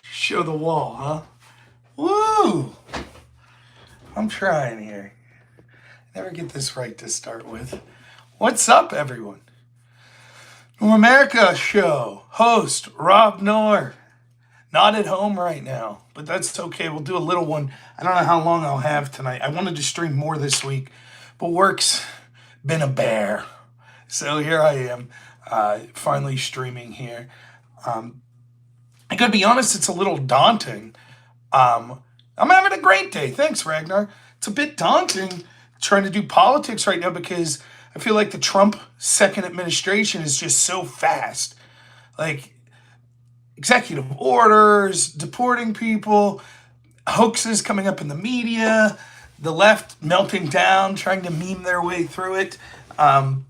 Show the wall, huh? Woo! I'm trying here. Never get this right to start with. What's up, everyone? New America show. Host Rob Noor. Not at home right now, but that's okay. We'll do a little one. I don't know how long I'll have tonight. I wanted to stream more this week, but work's been a bear. So here I am, finally streaming here. I gotta be honest, it's a little daunting. I'm having a great day. Thanks, Ragnar. It's a bit daunting trying to do politics right now because I feel like the Trump second administration is just so fast. Like, executive orders, deporting people, hoaxes coming up in the media, the left melting down, trying to meme their way through it. And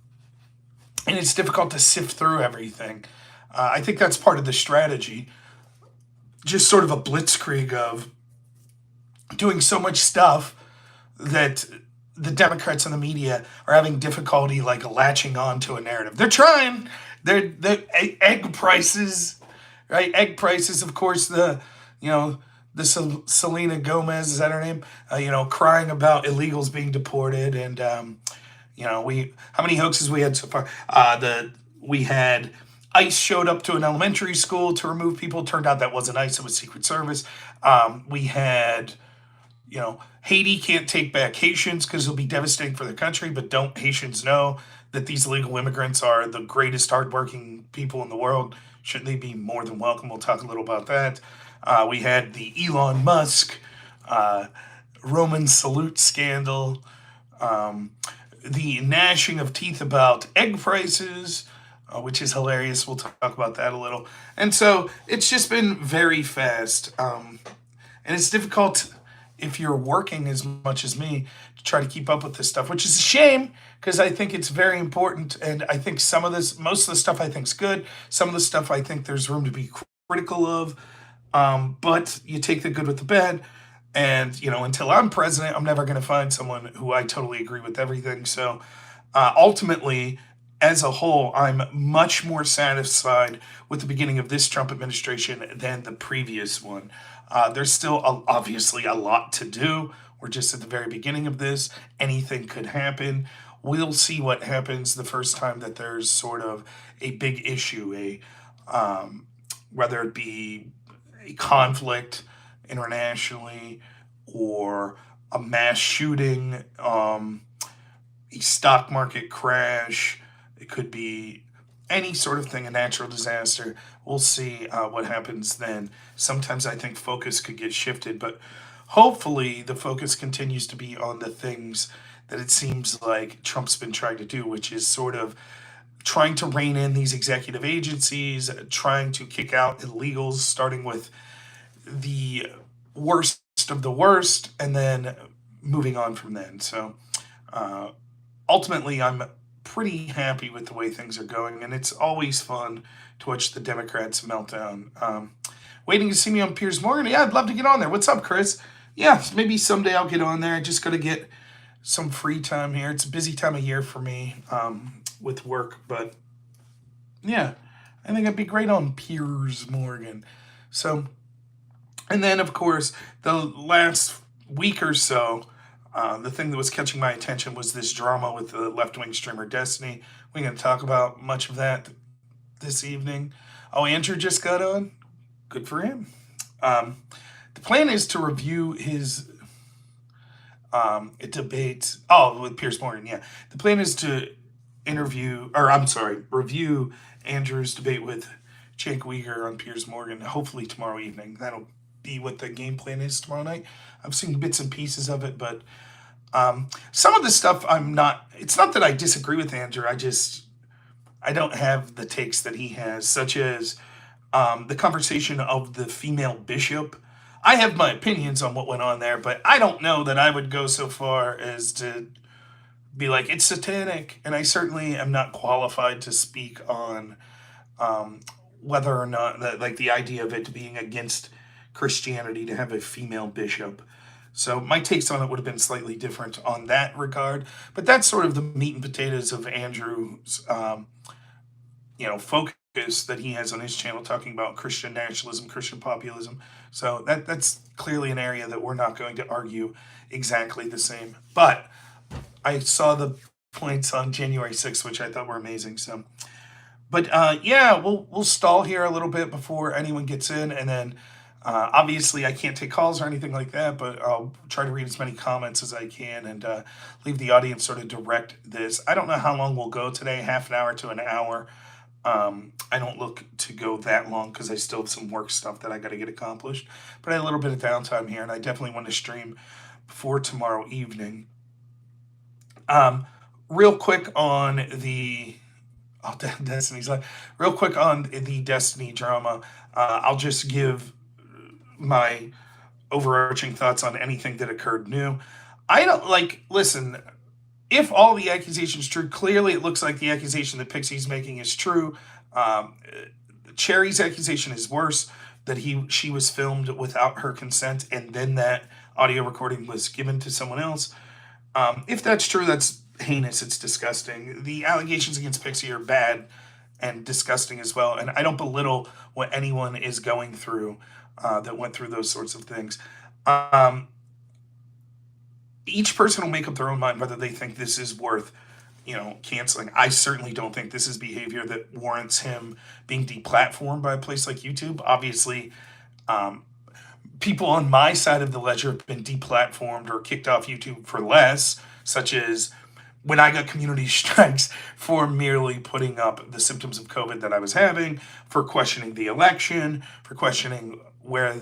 it's difficult to sift through everything. I think that's part of the strategy. Just sort of a blitzkrieg of doing so much stuff that the Democrats and the media are having difficulty like latching on to a narrative. They're trying. They're egg prices, right? Egg prices, of course. The Selena Gomez, is that her name? Crying about illegals being deported, and how many hoaxes we had so far? We had ICE showed up to an elementary school to remove people. Turned out that wasn't ICE; it was Secret Service. We had, Haiti can't take back Haitians because it'll be devastating for their country. But don't Haitians know that these illegal immigrants are the greatest hardworking people in the world? Shouldn't they be more than welcome? We'll talk a little about that. We had the Elon Musk Roman salute scandal, the gnashing of teeth about egg prices, which is hilarious. We'll talk about that a little. And so it's just been very fast. And it's difficult if you're working as much as me to try to keep up with this stuff, which is a shame because I think it's very important. And I think most of the stuff I think is good. Some of the stuff I think there's room to be critical of. But you take the good with the bad. And, until I'm president, I'm never going to find someone who I totally agree with everything. So ultimately, as a whole, I'm much more satisfied with the beginning of this Trump administration than the previous one. There's still obviously a lot to do. We're just at the very beginning of this. Anything could happen. We'll see what happens the first time that there's sort of a big issue, whether it be a conflict internationally or a mass shooting, a stock market crash. It could be any sort of thing, a natural disaster. We'll see what happens then. Sometimes I think focus could get shifted, but hopefully the focus continues to be on the things that it seems like Trump's been trying to do, which is sort of trying to rein in these executive agencies, trying to kick out illegals, starting with the worst of the worst, and then moving on from then. So ultimately, I'm pretty happy with the way things are going, and it's always fun to watch the Democrats meltdown. Waiting to see me on Piers Morgan? Yeah, I'd love to get on there. What's up, Chris? Yeah, maybe someday I'll get on there. I just got to get some free time here. It's a busy time of year for me with work, but yeah, I think I'd be great on Piers Morgan. So, and then of course, the last week or so, the thing that was catching my attention was this drama with the left-wing streamer Destiny. We're going to talk about much of that this evening. Oh, Andrew just got on. Good for him. The plan is to review his debate. Oh, with Piers Morgan, yeah. The plan is to review Andrew's debate with Cenk Uygur on Piers Morgan, hopefully tomorrow evening. That'll be what the game plan is tomorrow night. I've seen bits and pieces of it, but some of the stuff it's not that I disagree with Andrew, I don't have the takes that he has, such as the conversation of the female bishop. I have my opinions on what went on there, but I don't know that I would go so far as to be like, it's satanic. And I certainly am not qualified to speak on whether or not, like the idea of it being against Christianity to have a female bishop. So my takes on it would have been slightly different on that regard. But that's sort of the meat and potatoes of Andrew's, focus that he has on his channel talking about Christian nationalism, Christian populism. So that's clearly an area that we're not going to argue exactly the same. But I saw the points on January 6th, which I thought were amazing. So, but yeah, we'll stall here a little bit before anyone gets in, and then obviously I can't take calls or anything like that, but I'll try to read as many comments as I can and leave the audience sort of direct this. I don't know how long we'll go today, half an hour to an hour. I don't look to go that long because I still have some work stuff that I got to get accomplished. But I had a little bit of downtime here, and I definitely want to stream before tomorrow evening. Real quick on the Destiny's like real quick on the Destiny drama. I'll just give my overarching thoughts on anything that occurred new. I don't like listen. If all the accusations true, clearly it looks like the accusation that Pixie's making is true. Um, Cherry's accusation is worse, that she was filmed without her consent and then that audio recording was given to someone else. If that's true, that's heinous. It's disgusting. The allegations against Pixie are bad and disgusting as well. And I don't belittle what anyone is going through that went through those sorts of things. Each person will make up their own mind whether they think this is worth, canceling. I certainly don't think this is behavior that warrants him being deplatformed by a place like YouTube. Obviously, people on my side of the ledger have been deplatformed or kicked off YouTube for less, such as when I got community strikes for merely putting up the symptoms of COVID that I was having, for questioning the election, for questioning where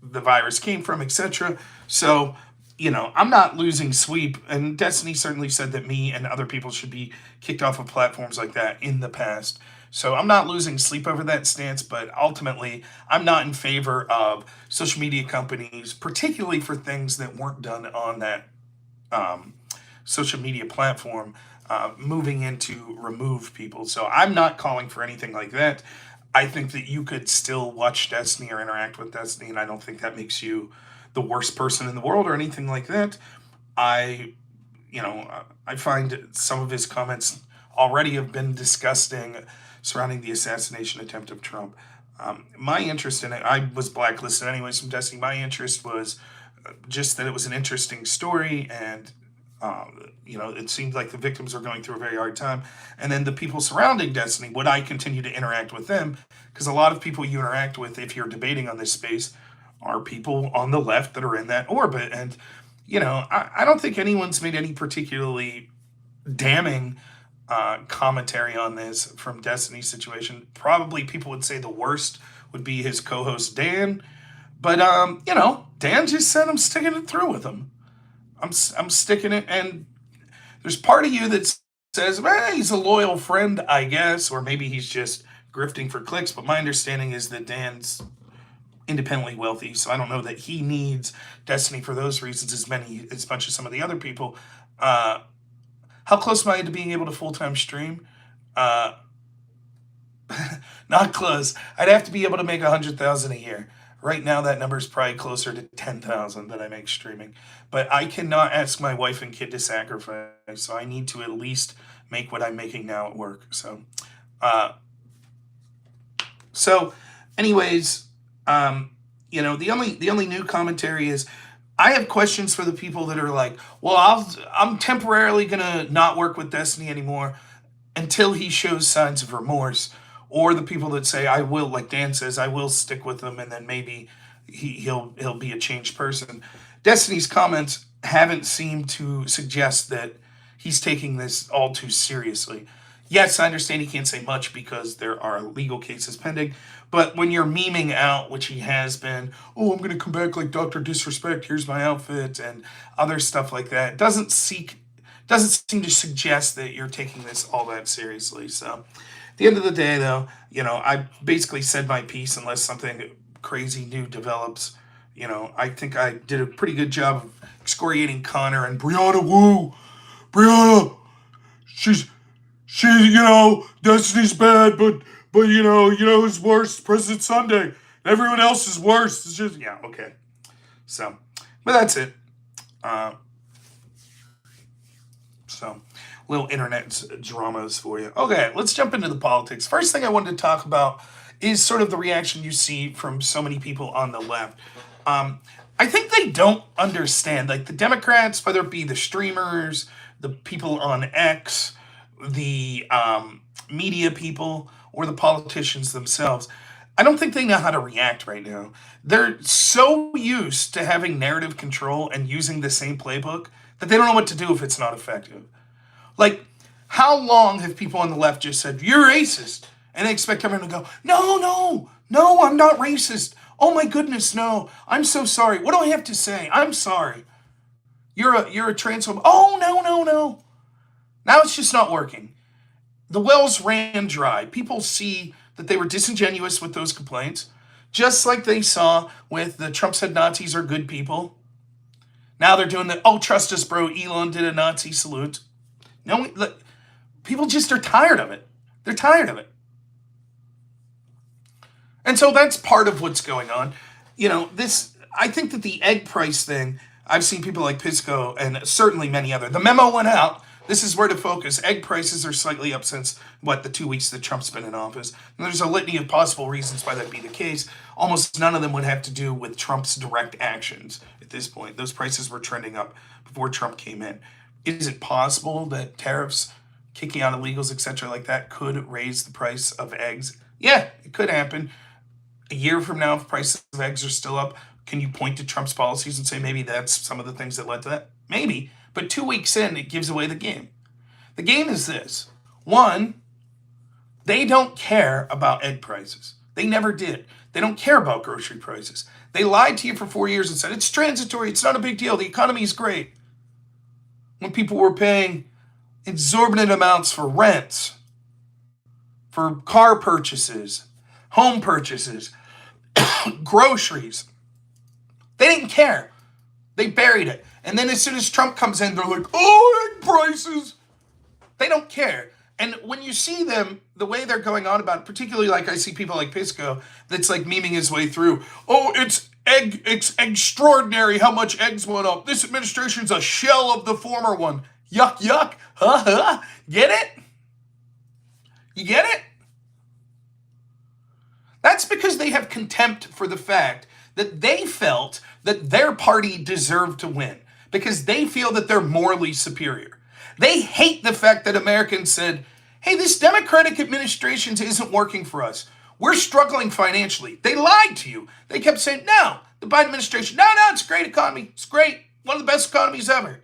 the virus came from, etc. So, I'm not losing sleep, and Destiny certainly said that me and other people should be kicked off of platforms like that in the past. So I'm not losing sleep over that stance, but ultimately, I'm not in favor of social media companies, particularly for things that weren't done on that social media platform, moving in to remove people. So I'm not calling for anything like that. I think that you could still watch Destiny or interact with Destiny, and I don't think that makes you the worst person in the world or anything like that. I find some of his comments already have been disgusting surrounding the assassination attempt of Trump. My interest in it, I was blacklisted anyways from Destiny. My interest was just that it was an interesting story, and it seemed like the victims were going through a very hard time. And then the people surrounding Destiny, would I continue to interact with them? Because a lot of people you interact with, if you're debating on this space, are people on the left that are in that orbit. And, I don't think anyone's made any particularly damning commentary on this from Destiny's situation. Probably people would say the worst would be his co-host Dan. But, Dan just said I'm sticking it through with him. I'm sticking it, and there's part of you that says, well, he's a loyal friend, I guess, or maybe he's just grifting for clicks. But my understanding is that Dan's independently wealthy, so I don't know that he needs Destiny for those reasons as much as some of the other people. How close am I to being able to full-time stream? Not close. I'd have to be able to make 100,000 a year. Right now, that number is probably closer to 10,000 that I make streaming. But I cannot ask my wife and kid to sacrifice, so I need to at least make what I'm making now at work. Anyways, the only new commentary is I have questions for the people that are like, well, I'm temporarily gonna not work with Destiny anymore until he shows signs of remorse. Or the people that say I will, like Dan says, I will stick with him, and then maybe he'll be a changed person. Destiny's comments haven't seemed to suggest that he's taking this all too seriously. Yes, I understand he can't say much because there are legal cases pending, but when you're memeing out, which he has been, oh, I'm going to come back like Dr. Disrespect, here's my outfit, and other stuff like that, doesn't seem to suggest that you're taking this all that seriously. So at the end of the day, though, I basically said my piece unless something crazy new develops. I think I did a pretty good job of excoriating Connor and Brianna Wu. Brianna, Destiny's bad, but who's worse? President Sunday. Everyone else is worse. It's just, yeah, okay. So, but that's it. little internet dramas for you. Okay, let's jump into the politics. First thing I wanted to talk about is sort of the reaction you see from so many people on the left. I think they don't understand, like the Democrats, whether it be the streamers, the people on X, the media people, or the politicians themselves. I don't think they know how to react right now. They're so used to having narrative control and using the same playbook that they don't know what to do if it's not effective. Like, how long have people on the left just said, "You're racist," and they expect everyone to go, "No, no, no, I'm not racist. Oh my goodness, no. I'm so sorry. What do I have to say? I'm sorry. You're a transphobe. Oh, no, no, no." Now it's just not working. The wells ran dry. People see that they were disingenuous with those complaints, just like they saw with the Trump said Nazis are good people. Now they're doing the, "Oh, trust us, bro, Elon did a Nazi salute." No, look, people just are tired of it. They're tired of it. And so that's part of what's going on. I think that the egg price thing, I've seen people like Pisco and certainly many other. The memo went out. This is where to focus. Egg prices are slightly up since, the 2 weeks that Trump's been in office. And there's a litany of possible reasons why that'd be the case. Almost none of them would have to do with Trump's direct actions at this point. Those prices were trending up before Trump came in. Is it possible that tariffs, kicking out illegals, etc. like that could raise the price of eggs? Yeah, it could happen. A year from now, if prices of eggs are still up, can you point to Trump's policies and say maybe that's some of the things that led to that? Maybe. But 2 weeks in, it gives away the game. The game is this. One, they don't care about egg prices. They never did. They don't care about grocery prices. They lied to you for 4 years and said, "It's transitory. It's not a big deal. The economy is great." When people were paying exorbitant amounts for rents, for car purchases, home purchases, groceries. They didn't care. They buried it. And then as soon as Trump comes in, they're like, "Oh, egg prices." They don't care. And when you see them, the way they're going on about it, particularly like I see people like Pisco, that's like memeing his way through, "Oh, it's extraordinary how much eggs went up. This administration's a shell of the former one." Yuck, yuck. Huh, huh. Get it? You get it? That's because they have contempt for the fact that they felt that their party deserved to win because they feel that they're morally superior. They hate the fact that Americans said, "Hey, this Democratic administration isn't working for us. We're struggling financially." They lied to you. They kept saying, "No, the Biden administration, no, it's a great economy. It's great. One of the best economies ever."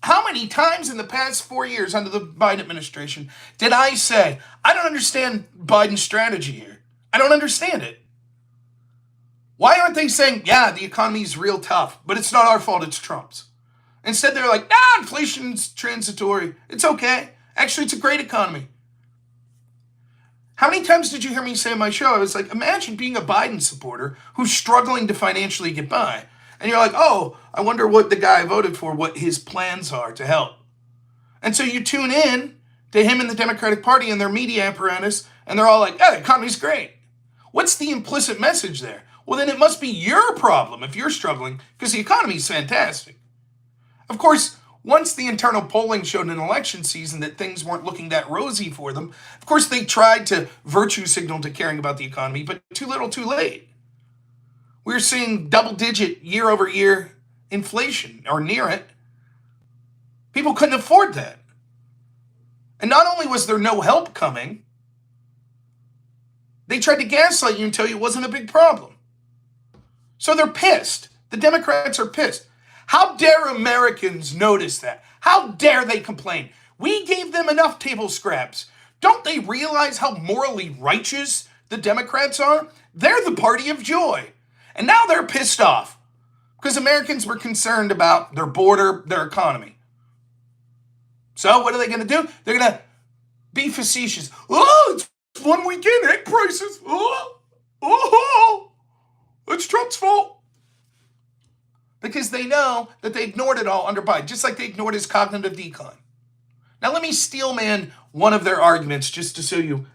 How many times in the past 4 years under the Biden administration did I say, "I don't understand Biden's strategy here. I don't understand it"? Why aren't they saying, "Yeah, the economy's real tough, but it's not our fault, it's Trump's"? Instead, they're like, "Nah, inflation's transitory. It's okay. Actually, it's a great economy." How many times did you hear me say on my show, I was like, imagine being a Biden supporter who's struggling to financially get by. And you're like, "Oh, I wonder what the guy I voted for, what his plans are to help." And so you tune in to him and the Democratic Party and their media apparatus, and they're all like, "Yeah, the economy's great." What's the implicit message there? Well, then it must be your problem if you're struggling because the economy's fantastic. Of course, once the internal polling showed in an election season that things weren't looking that rosy for them, of course they tried to virtue signal to caring about the economy, but too little too late. We're seeing double-digit year-over-year inflation, or near it. People couldn't afford that. And not only was there no help coming, they tried to gaslight you and tell you it wasn't a big problem. So they're pissed. The Democrats are pissed. How dare Americans notice that? How dare they complain? We gave them enough table scraps. Don't they realize how morally righteous the Democrats are? They're the party of joy. And now they're pissed off because Americans were concerned about their border, their economy. So what are they going to do? They're going to be facetious. "Oh, it's 1 weekend, egg prices. Oh, it's Trump's fault." Because they know that they ignored it all under Biden, just like they ignored his cognitive decline. Now let me steelman one of their arguments just to show you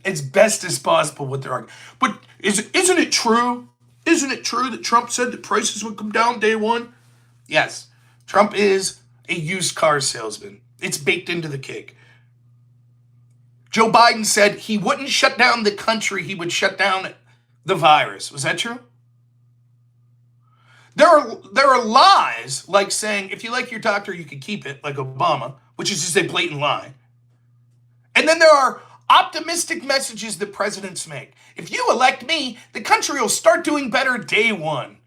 as best as possible what they're arguing. "But isn't it true? Isn't it true that Trump said that prices would come down day one?" Yes, Trump is a used car salesman. It's baked into the cake. Joe Biden said he wouldn't shut down the country, he would shut down the virus. Was that true? There are lies like saying if you like your doctor, you can keep it, like Obama, which is just a blatant lie. And then there are optimistic messages that presidents make. If you elect me, the country will start doing better day one.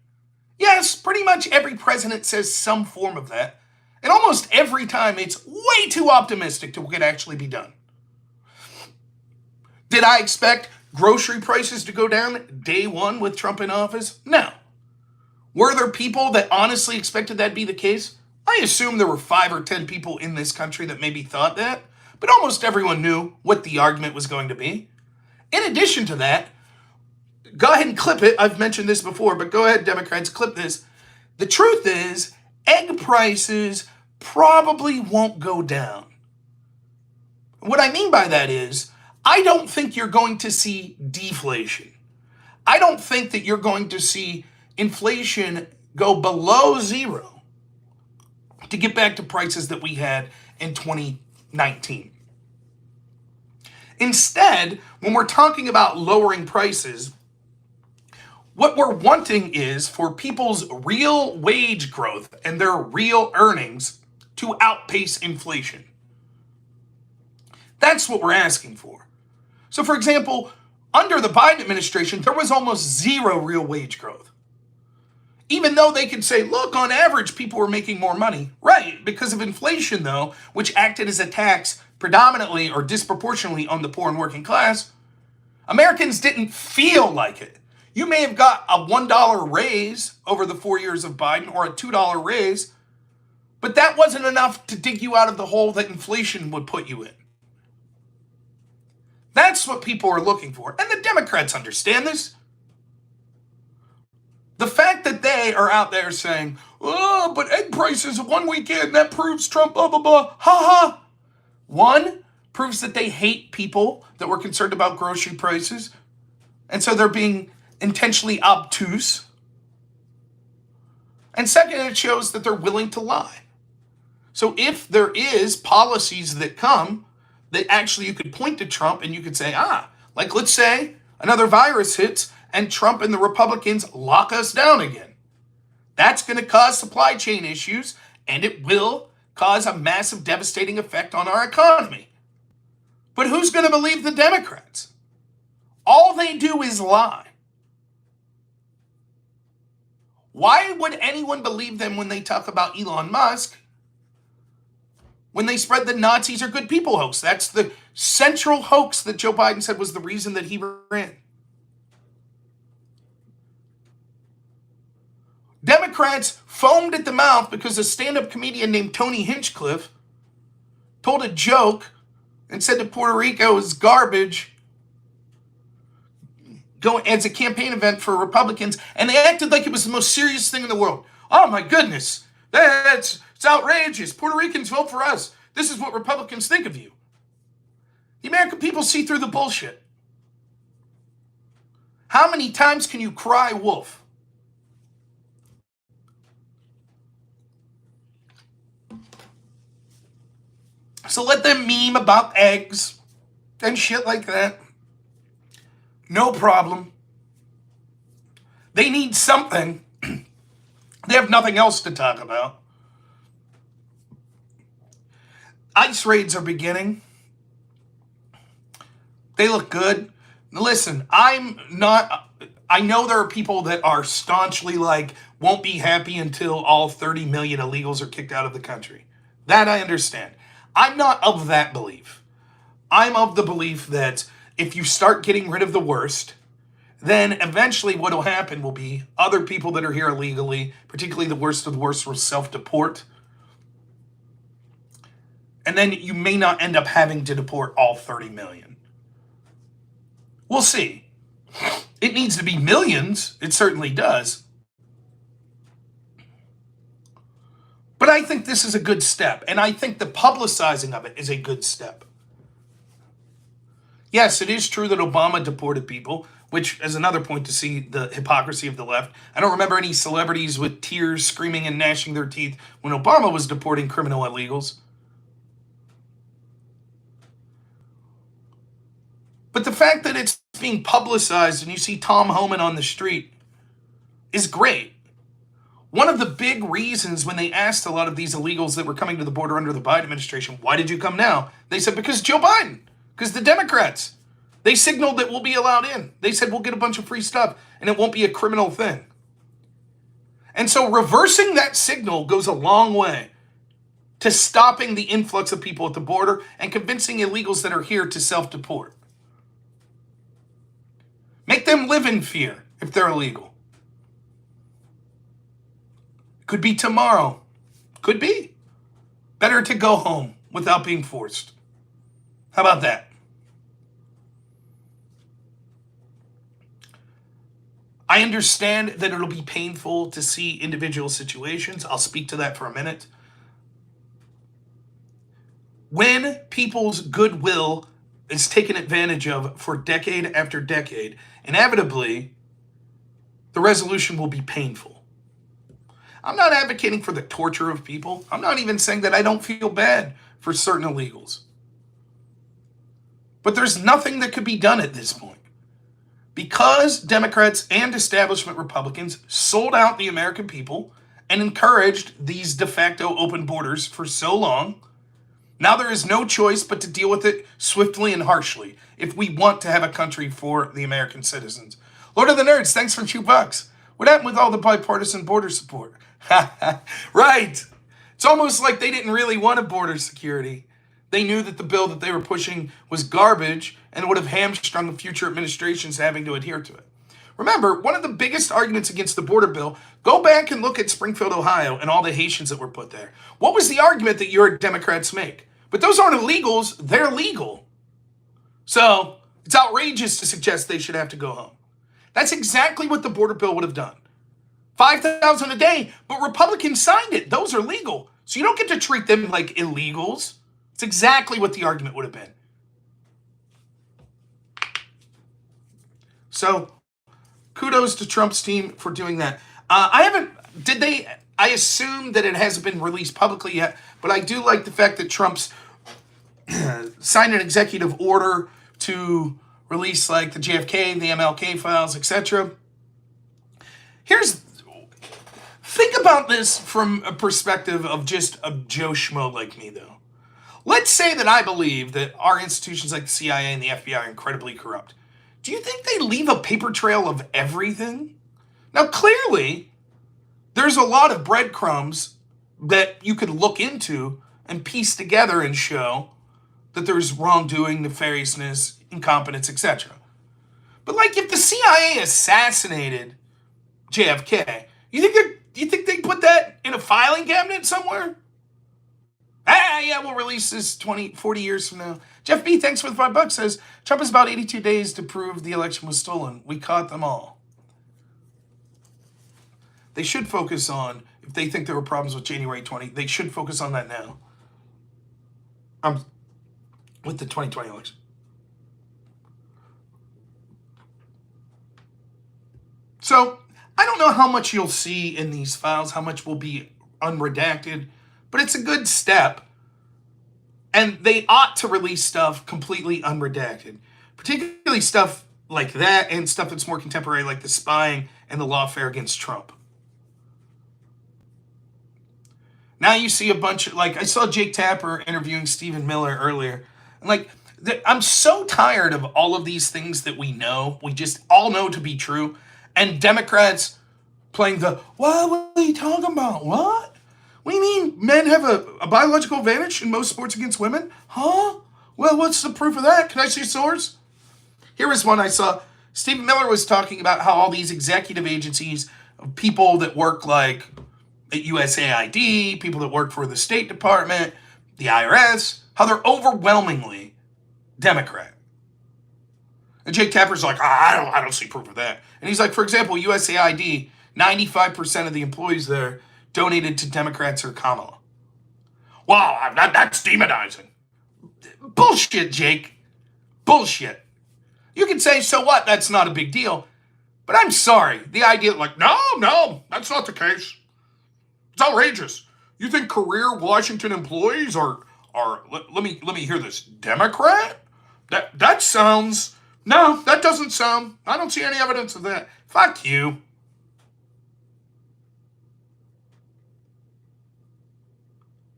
Yes, pretty much every president says some form of that. And almost every time it's way too optimistic to what could actually be done. Did I expect grocery prices to go down day one with Trump in office? No. Were there people that honestly expected that to be the case? I assume there were 5 or 10 people in this country that maybe thought that, but almost everyone knew what the argument was going to be. In addition to that, go ahead and clip it. I've mentioned this before, but go ahead, Democrats, clip this. The truth is, egg prices probably won't go down. What I mean by that is, I don't think you're going to see deflation. I don't think that you're going to see inflation go below zero to get back to prices that we had in 2019. Instead, when we're talking about lowering prices, what we're wanting is for people's real wage growth and their real earnings to outpace inflation. That's what we're asking for. So, for example, under the Biden administration, there was almost zero real wage growth. Even though they could say, look, on average, people were making more money. Right, because of inflation, though, which acted as a tax predominantly or disproportionately on the poor and working class, Americans didn't feel like it. You may have got a $1 raise over the 4 years of Biden or a $2 raise, but that wasn't enough to dig you out of the hole that inflation would put you in. That's what people are looking for. And the Democrats understand this. The fact that they are out there saying, oh, but egg prices one weekend, that proves Trump, blah, blah, blah, ha ha. One, proves that they hate people that were concerned about grocery prices. And so they're being intentionally obtuse. And second, it shows that they're willing to lie. So if there is policies that come that actually you could point to Trump and you could say, like let's say another virus hits and Trump and the Republicans lock us down again. That's going to cause supply chain issues and it will cause a massive devastating effect on our economy. But who's going to believe the Democrats? All they do is lie. Why would anyone believe them when they talk about Elon Musk? When they spread the Nazis are good people hoax. That's the central hoax that Joe Biden said was the reason that he ran. Democrats foamed at the mouth because a stand-up comedian named Tony Hinchcliffe told a joke and said that Puerto Rico is garbage going as a campaign event for Republicans, and they acted like it was the most serious thing in the world. Oh my goodness, it's outrageous. Puerto Ricans vote for us. This is what Republicans think of you. The American people see through the bullshit. How many times can you cry wolf? So let them meme about eggs and shit like that. No problem. They need something. They have nothing else to talk about. ICE raids are beginning. They look good. Listen, I know there are people that are staunchly like, won't be happy until all 30 million illegals are kicked out of the country. That I understand. I'm not of that belief. I'm of the belief that if you start getting rid of the worst, then eventually what will happen will be other people that are here illegally, particularly the worst of the worst, will self-deport. And then you may not end up having to deport all 30 million. We'll see. It needs to be millions. It certainly does. But I think this is a good step. And I think the publicizing of it is a good step. Yes, it is true that Obama deported people, which is another point to see the hypocrisy of the left. I don't remember any celebrities with tears screaming and gnashing their teeth when Obama was deporting criminal illegals. But the fact that it's being publicized and you see Tom Homan on the street is great. One of the big reasons when they asked a lot of these illegals that were coming to the border under the Biden administration, why did you come now? They said, because Joe Biden, because the Democrats. They signaled that we'll be allowed in. They said we'll get a bunch of free stuff and it won't be a criminal thing. And so reversing that signal goes a long way to stopping the influx of people at the border and convincing illegals that are here to self-deport. Make them live in fear if they're illegal. Could be tomorrow. Could be. Better to go home without being forced. How about that? I understand that it'll be painful to see individual situations. I'll speak to that for a minute. When people's goodwill is taken advantage of for decade after decade, inevitably, the resolution will be painful. I'm not advocating for the torture of people. I'm not even saying that I don't feel bad for certain illegals. But there's nothing that could be done at this point. Because Democrats and establishment Republicans sold out the American people and encouraged these de facto open borders for so long, now there is no choice but to deal with it swiftly and harshly if we want to have a country for the American citizens. Lord of the Nerds, thanks for $2. What happened with all the bipartisan border support? Right. It's almost like they didn't really want a border security. They knew that the bill that they were pushing was garbage and would have hamstrung future administrations having to adhere to it. Remember, one of the biggest arguments against the border bill, go back and look at Springfield, Ohio, and all the Haitians that were put there. What was the argument that your Democrats make? But those aren't illegals, they're legal. So it's outrageous to suggest they should have to go home. That's exactly what the border bill would have done. 5,000 a day, but Republicans signed it. Those are legal. So you don't get to treat them like illegals. It's exactly what the argument would have been. So, kudos to Trump's team for doing that. I assume that it hasn't been released publicly yet, but I do like the fact that Trump's signed an executive order to release like the JFK, the MLK files, etc. Think about this from a perspective of just a Joe Schmo like me, though. Let's say that I believe that our institutions like the CIA and the FBI are incredibly corrupt. Do you think they leave a paper trail of everything? Now, clearly, there's a lot of breadcrumbs that you could look into and piece together and show that there's wrongdoing, nefariousness, incompetence, etc. But like if the CIA assassinated JFK, you think they put that in a filing cabinet somewhere? Yeah, we'll release this 40 years from now. Jeff B, thanks for the $5, says, Trump has about 82 days to prove the election was stolen. We caught them all. They should focus on, if they think there were problems with January 20, they should focus on that now. With the 2020 election. So, I don't know how much you'll see in these files, how much will be unredacted, but it's a good step. And they ought to release stuff completely unredacted, particularly stuff like that and stuff that's more contemporary, like the spying and the lawfare against Trump. Now you see a bunch of, like, I saw Jake Tapper interviewing Stephen Miller earlier. And, like, I'm so tired of all of these things that we just all know to be true. And Democrats playing what are you talking about? What? What do you mean men have a biological advantage in most sports against women? Huh? Well, what's the proof of that? Can I see a source? Here was one I saw. Stephen Miller was talking about how all these executive agencies, people that work like at USAID, people that work for the State Department, the IRS, how they're overwhelmingly Democrat. And Jake Tapper's like, I don't see proof of that. And he's like, for example, USAID, 95% of the employees there donated to Democrats or Kamala. Wow, that's demonizing. Bullshit, Jake. Bullshit. You can say, so what? That's not a big deal. But I'm sorry. The idea, like, no, that's not the case. It's outrageous. You think career Washington employees are let me hear this, Democrat? That sounds No, that doesn't sound, I don't see any evidence of that. Fuck you.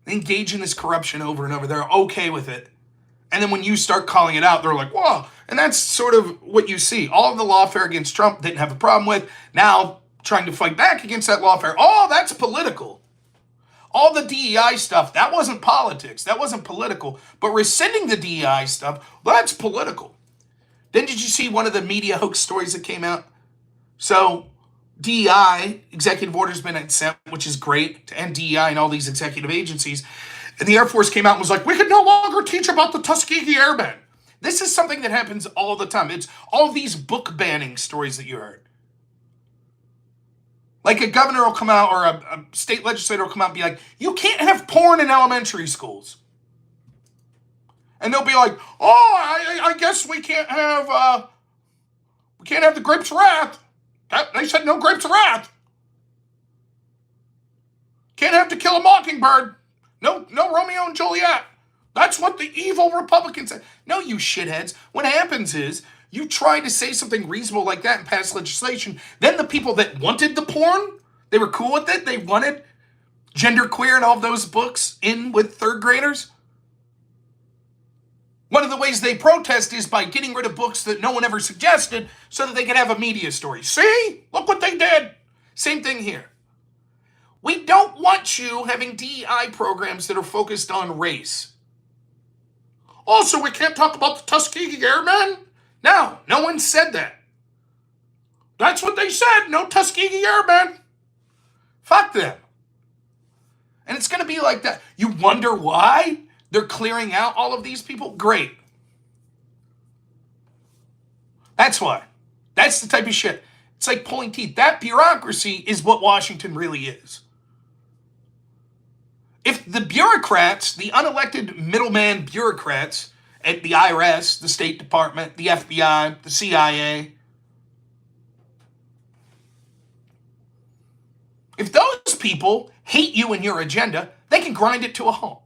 They engage in this corruption over and over. They're okay with it. And then when you start calling it out, they're like, whoa. And that's sort of what you see. All of the lawfare against Trump didn't have a problem with. Now trying to fight back against that lawfare. Oh, that's political. All the DEI stuff, that wasn't politics. That wasn't political. But rescinding the DEI stuff, that's political. Then did you see one of the media hoax stories that came out? So DEI, executive order's been sent, which is great, to end DEI and all these executive agencies. And the Air Force came out and was like, we can no longer teach about the Tuskegee Airmen. This is something that happens all the time. It's all these book banning stories that you heard. Like a governor will come out or a state legislator will come out and be like, you can't have porn in elementary schools. And they'll be like, oh, I guess we can't have the Grapes of Wrath. They said no Grapes of Wrath. Can't have To Kill a Mockingbird. No Romeo and Juliet. That's what the evil Republicans say. No, you shitheads. What happens is you try to say something reasonable like that and pass legislation. Then the people that wanted the porn, they were cool with it. They wanted genderqueer and all of those books in with third graders. One of the ways they protest is by getting rid of books that no one ever suggested so that they could have a media story. See? Look what they did. Same thing here. We don't want you having DEI programs that are focused on race. Also, we can't talk about the Tuskegee Airmen? No one said that. That's what they said. No Tuskegee Airmen. Fuck them. And it's going to be like that. You wonder why they're clearing out all of these people? Great. That's why. That's the type of shit. It's like pulling teeth. That bureaucracy is what Washington really is. If the bureaucrats, the unelected middleman bureaucrats at the IRS, the State Department, the FBI, the CIA, if those people hate you and your agenda, they can grind it to a halt.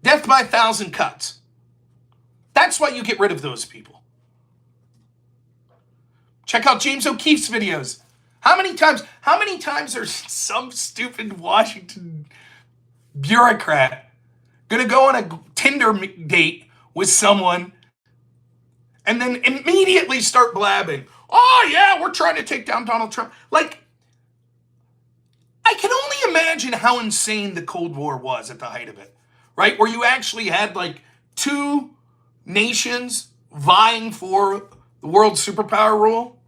Death by 1,000 cuts. That's why you get rid of those people. Check out James O'Keefe's videos. How many times are some stupid Washington bureaucrat gonna go on a Tinder date with someone and then immediately start blabbing, oh yeah, we're trying to take down Donald Trump. Like, I can only imagine how insane the Cold War was at the height of it, right? Where you actually had like two nations vying for the world superpower rule.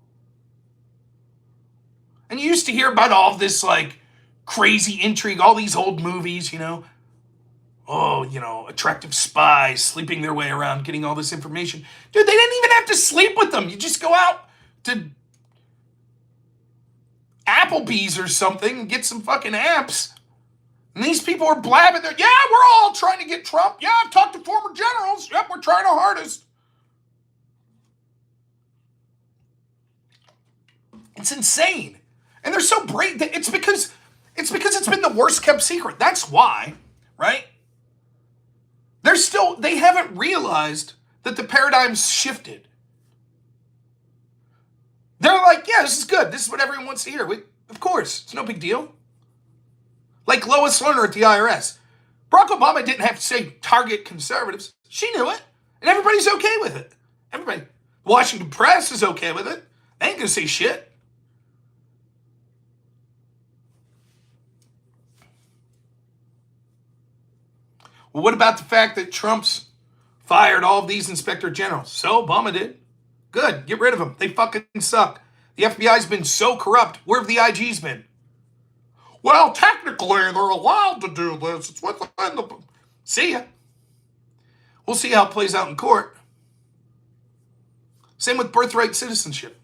And you used to hear about all this like crazy intrigue, all these old movies, attractive spies sleeping their way around, getting all this information. Dude, they didn't even have to sleep with them. You just go out to Applebee's or something and get some fucking apps. And these people are blabbing there. Yeah, we're all trying to get Trump. Yeah, I've talked to former generals. Yep, we're trying our hardest. It's insane. And they're so brave. It's because it's been the worst kept secret. That's why, right? They haven't realized that the paradigm's shifted. They're like, yeah, this is good. This is what everyone wants to hear. Of course, it's no big deal. Like Lois Lerner at the IRS. Barack Obama didn't have to say target conservatives. She knew it. And everybody's okay with it. Everybody. The Washington Press is okay with it. They ain't gonna say shit. Well, what about the fact that Trump's fired all of these inspector generals? So Obama did. Good. Get rid of them. They fucking suck. The FBI's been so corrupt. Where have the IGs been? Well, technically, they're allowed to do this. It's within the... See ya. We'll see how it plays out in court. Same with birthright citizenship.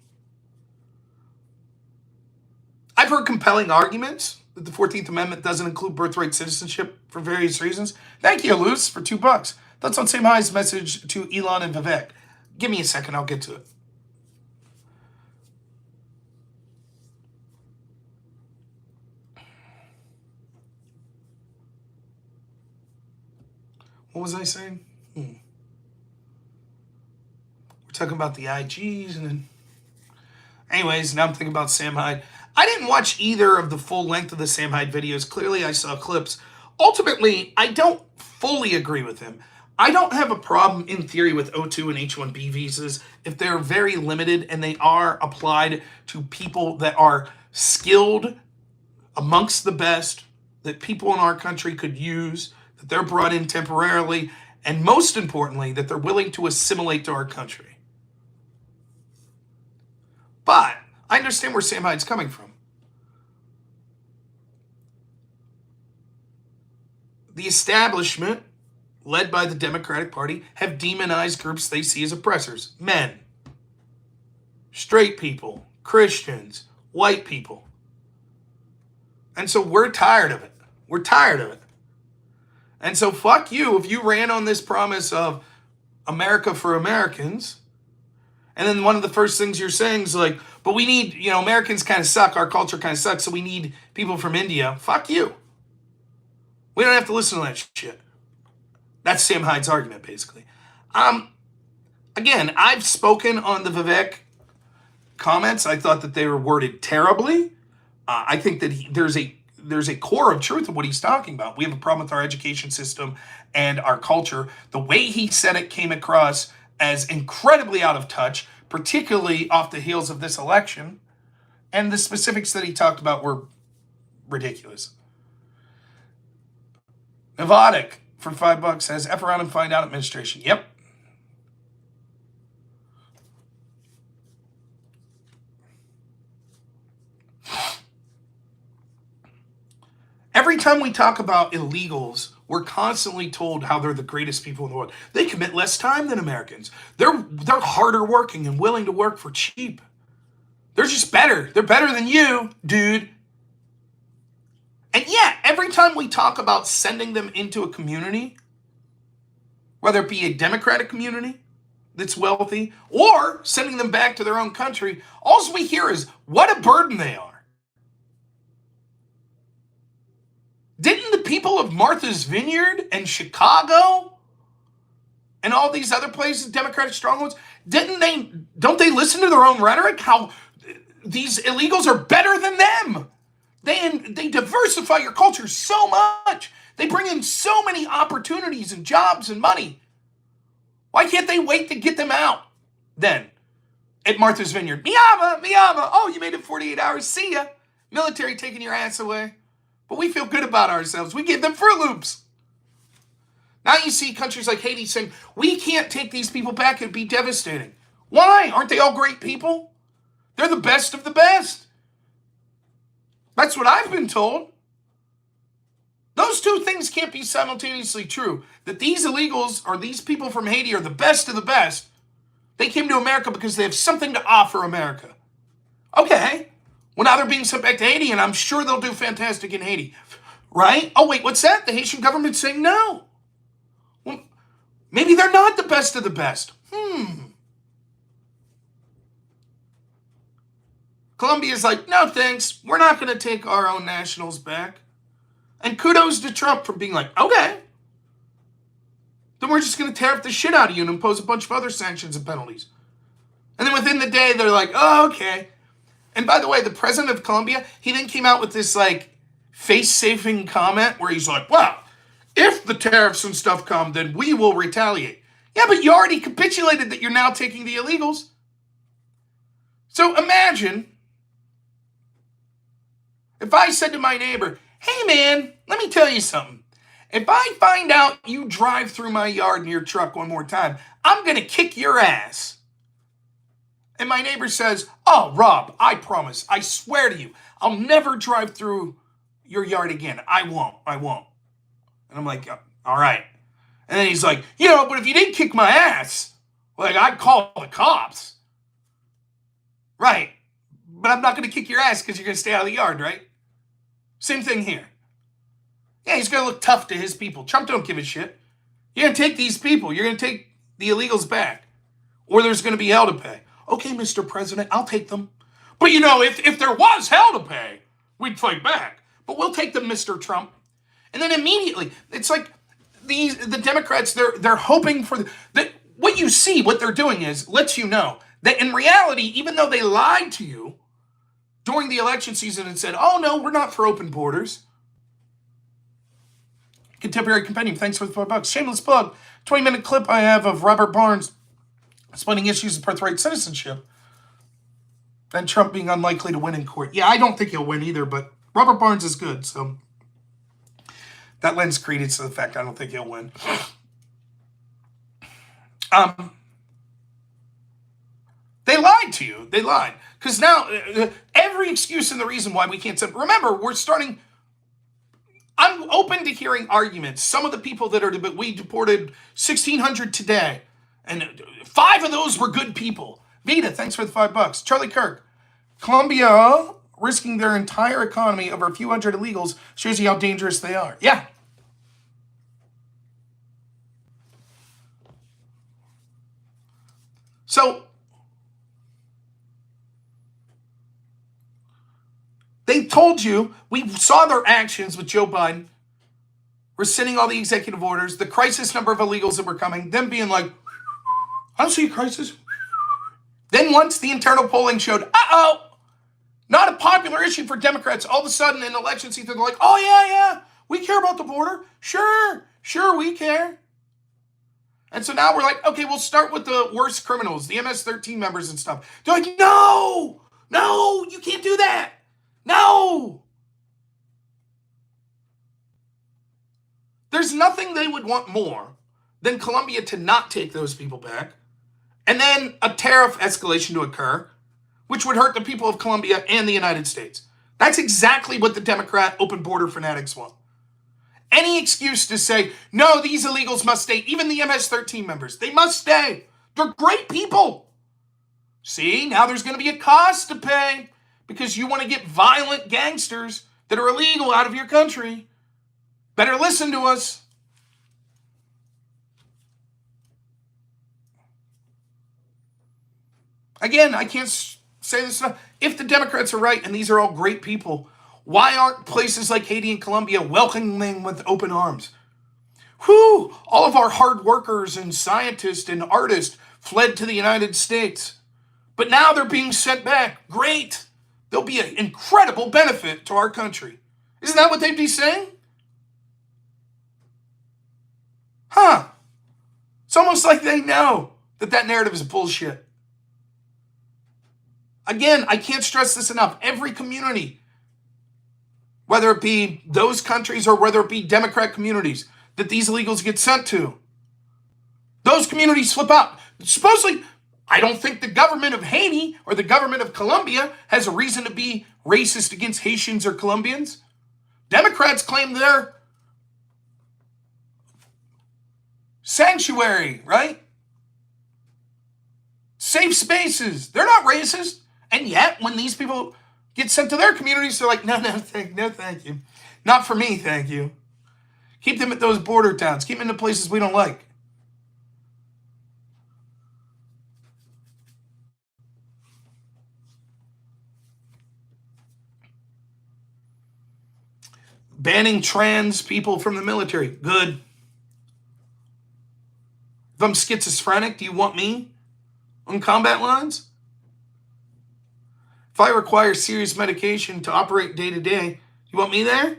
I've heard compelling arguments that the 14th Amendment doesn't include birthright citizenship for various reasons. Thank you, Luce, for $2. That's on Same High's message to Elon and Vivek. Give me a second, I'll get to it. What was I saying? We're talking about the IGs, and then, anyways, now I'm thinking about Sam Hyde. I didn't watch either of the full length of the Sam Hyde videos. Clearly, I saw clips. Ultimately, I don't fully agree with him. I don't have a problem in theory with O2 and H-1B visas if they're very limited and they are applied to people that are skilled, amongst the best, that people in our country could use, that they're brought in temporarily, and most importantly, that they're willing to assimilate to our country. But I understand where Sam Hyde's coming from. The establishment, led by the Democratic Party, have demonized groups they see as oppressors. Men, straight people, Christians, white people. And so we're tired of it. We're tired of it. And so fuck you if you ran on this promise of America for Americans, and then one of the first things you're saying is like, but we need, Americans kind of suck, our culture kind of sucks, so we need people from India. Fuck you. We don't have to listen to that shit. That's Sam Hyde's argument, basically. Again, I've spoken on the Vivek comments. I thought that they were worded terribly. I think that there's a core of truth of what he's talking about. We have a problem with our education system and our culture. The way he said it came across as incredibly out of touch, particularly off the heels of this election. And the specifics that he talked about were ridiculous. Nevadic for $5 says, F around and find out administration. Yep. Every time we talk about illegals, we're constantly told how they're the greatest people in the world. They commit less time than Americans. They're harder working and willing to work for cheap. They're just better. They're better than you, dude. And yeah, every time we talk about sending them into a community, whether it be a Democratic community that's wealthy or sending them back to their own country, all we hear is what a burden they are. Didn't the people of Martha's Vineyard and Chicago and all these other places, Democratic strongholds, don't they listen to their own rhetoric? How these illegals are better than them. They diversify your culture so much. They bring in so many opportunities and jobs and money. Why can't they wait to get them out then at Martha's Vineyard? Miyama. Oh, you made it 48 hours. See ya. Military taking your ass away. But we feel good about ourselves. We give them Fruit Loops. Now you see countries like Haiti saying, we can't take these people back. It'd be devastating. Why? Aren't they all great people? They're the best of the best. That's what I've been told. Those two things can't be simultaneously true. That these illegals or these people from Haiti are the best of the best. They came to America because they have something to offer America. Okay. Well, now they're being sent back to Haiti, and I'm sure they'll do fantastic in Haiti. Right? Oh, wait, what's that? The Haitian government's saying no. Well, maybe they're not the best of the best. Colombia's like, no thanks. We're not going to take our own nationals back. And kudos to Trump for being like, okay. Then we're just going to tear up the shit out of you and impose a bunch of other sanctions and penalties. And then within the day, they're like, oh, okay. And by the way, the president of Colombia, he then came out with this like face-safing comment where he's like, well, if the tariffs and stuff come, then we will retaliate. Yeah, but you already capitulated that you're now taking the illegals. So imagine if I said to my neighbor, hey man, let me tell you something. If I find out you drive through my yard in your truck one more time, I'm going to kick your ass. And my neighbor says, oh, Rob, I promise, I swear to you, I'll never drive through your yard again. I won't. And I'm like, all right. And then he's like, but if you didn't kick my ass, like I'd call the cops. Right. But I'm not going to kick your ass because you're going to stay out of the yard, right? Same thing here. Yeah, he's going to look tough to his people. Trump don't give a shit. You're going to take these people. You're going to take the illegals back. Or there's going to be hell to pay. Okay, Mr. President, I'll take them. But if there was hell to pay, we'd fight back. But we'll take them, Mr. Trump. And then immediately, it's like the Democrats, they're hoping for what you see, what they're doing is, lets you know that in reality, even though they lied to you during the election season and said, oh no, we're not for open borders. Contemporary Compendium, thanks for the $5. Shameless plug, 20-minute clip I have of Robert Barnes explaining issues of birthright citizenship and Trump being unlikely to win in court. Yeah, I don't think he'll win either, but Robert Barnes is good, so that lends credence to the fact I don't think he'll win. They lied to you. They lied. Because now, every excuse and the reason why we can't send... Remember, I'm open to hearing arguments. Some of the people that are... We deported 1,600 today. And 5 of those were good people. Vita, thanks for the $5. Charlie Kirk. Colombia risking their entire economy over a few hundred illegals shows you how dangerous they are. Yeah. So... they told you, we saw their actions with Joe Biden, rescinding all the executive orders, the crisis number of illegals that were coming, them being like, I don't see a crisis. Then once the internal polling showed, not a popular issue for Democrats, all of a sudden in election season, they're like, oh yeah, we care about the border. Sure, we care. And so now we're like, okay, we'll start with the worst criminals, the MS-13 members and stuff. They're like, no, you can't do that. No! There's nothing they would want more than Colombia to not take those people back, and then a tariff escalation to occur, which would hurt the people of Colombia and the United States. That's exactly what the Democrat open border fanatics want. Any excuse to say, no, these illegals must stay, even the MS-13 members, they must stay. They're great people. See, now there's going to be a cost to pay. Because you want to get violent gangsters that are illegal out of your country. Better listen to us. Again, I can't say this enough. If the Democrats are right, and these are all great people, why aren't places like Haiti and Colombia welcoming them with open arms? Whew! All of our hard workers and scientists and artists fled to the United States. But now they're being sent back. Great! There'll be an incredible benefit to our country. Isn't that what they'd be saying? Huh. It's almost like they know that narrative is bullshit. Again, I can't stress this enough. Every community, whether it be those countries or whether it be Democrat communities that these illegals get sent to, those communities flip out. Supposedly... I don't think the government of Haiti or the government of Colombia has a reason to be racist against Haitians or Colombians. Democrats claim they're sanctuary, right? Safe spaces. They're not racist. And yet, when these people get sent to their communities, they're like, no, thank you. Not for me, thank you. Keep them at those border towns. Keep them in the places we don't like. Banning trans people from the military. Good. If I'm schizophrenic, do you want me on combat lines? If I require serious medication to operate day to day, you want me there?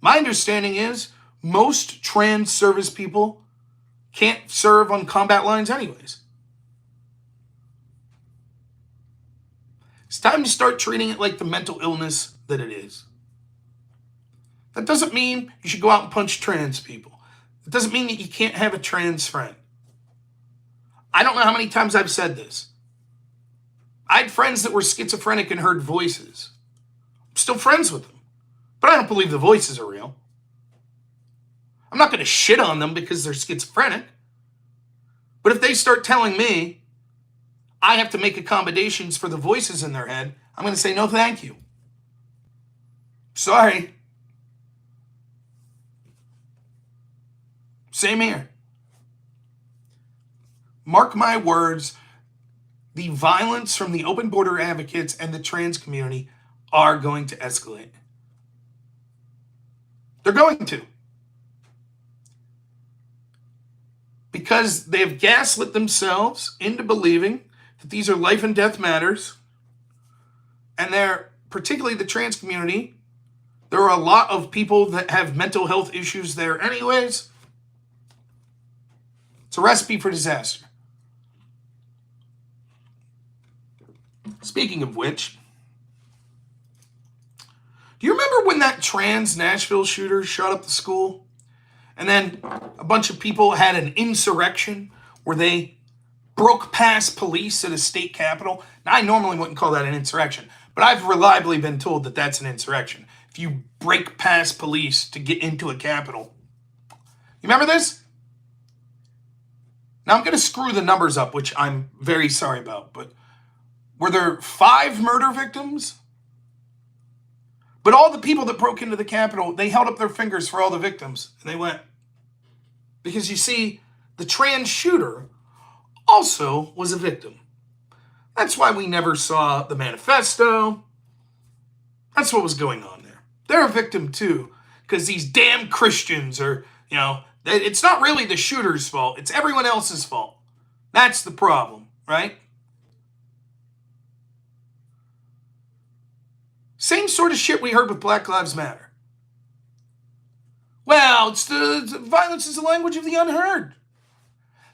My understanding is most trans service people can't serve on combat lines anyways. It's time to start treating it like the mental illness that it is. That doesn't mean you should go out and punch trans people. It doesn't mean that you can't have a trans friend. I don't know how many times I've said this. I had friends that were schizophrenic and heard voices. I'm still friends with them. But I don't believe the voices are real. I'm not going to shit on them because they're schizophrenic. But if they start telling me I have to make accommodations for the voices in their head, I'm going to say no thank you. Sorry. Same here. Mark my words, the violence from the open border advocates and the trans community are going to escalate. They're going to. because they have gaslit themselves into believing that these are life and death matters, and they're, particularly the trans community, there are a lot of people that have mental health issues there anyways. It's a recipe for disaster. Speaking of which, do you remember when that trans Nashville shooter shot up the school? And then a bunch of people had an insurrection where they broke past police at a state capitol. Now, I normally wouldn't call that an insurrection, but I've reliably been told that that's an insurrection. If you break past police to get into a capitol. You remember this? Now, I'm going to screw the numbers up, which I'm very sorry about, but were there 5 murder victims? But all the people that broke into the Capitol, they held up their fingers for all the victims, and they went. Because you see, the trans shooter also was a victim. That's why we never saw the manifesto. That's what was going on there. They're a victim too, because these damn Christians are, it's not really the shooter's fault. It's everyone else's fault. That's the problem, right? Same sort of shit we heard with Black Lives Matter. Well, the violence is the language of the unheard.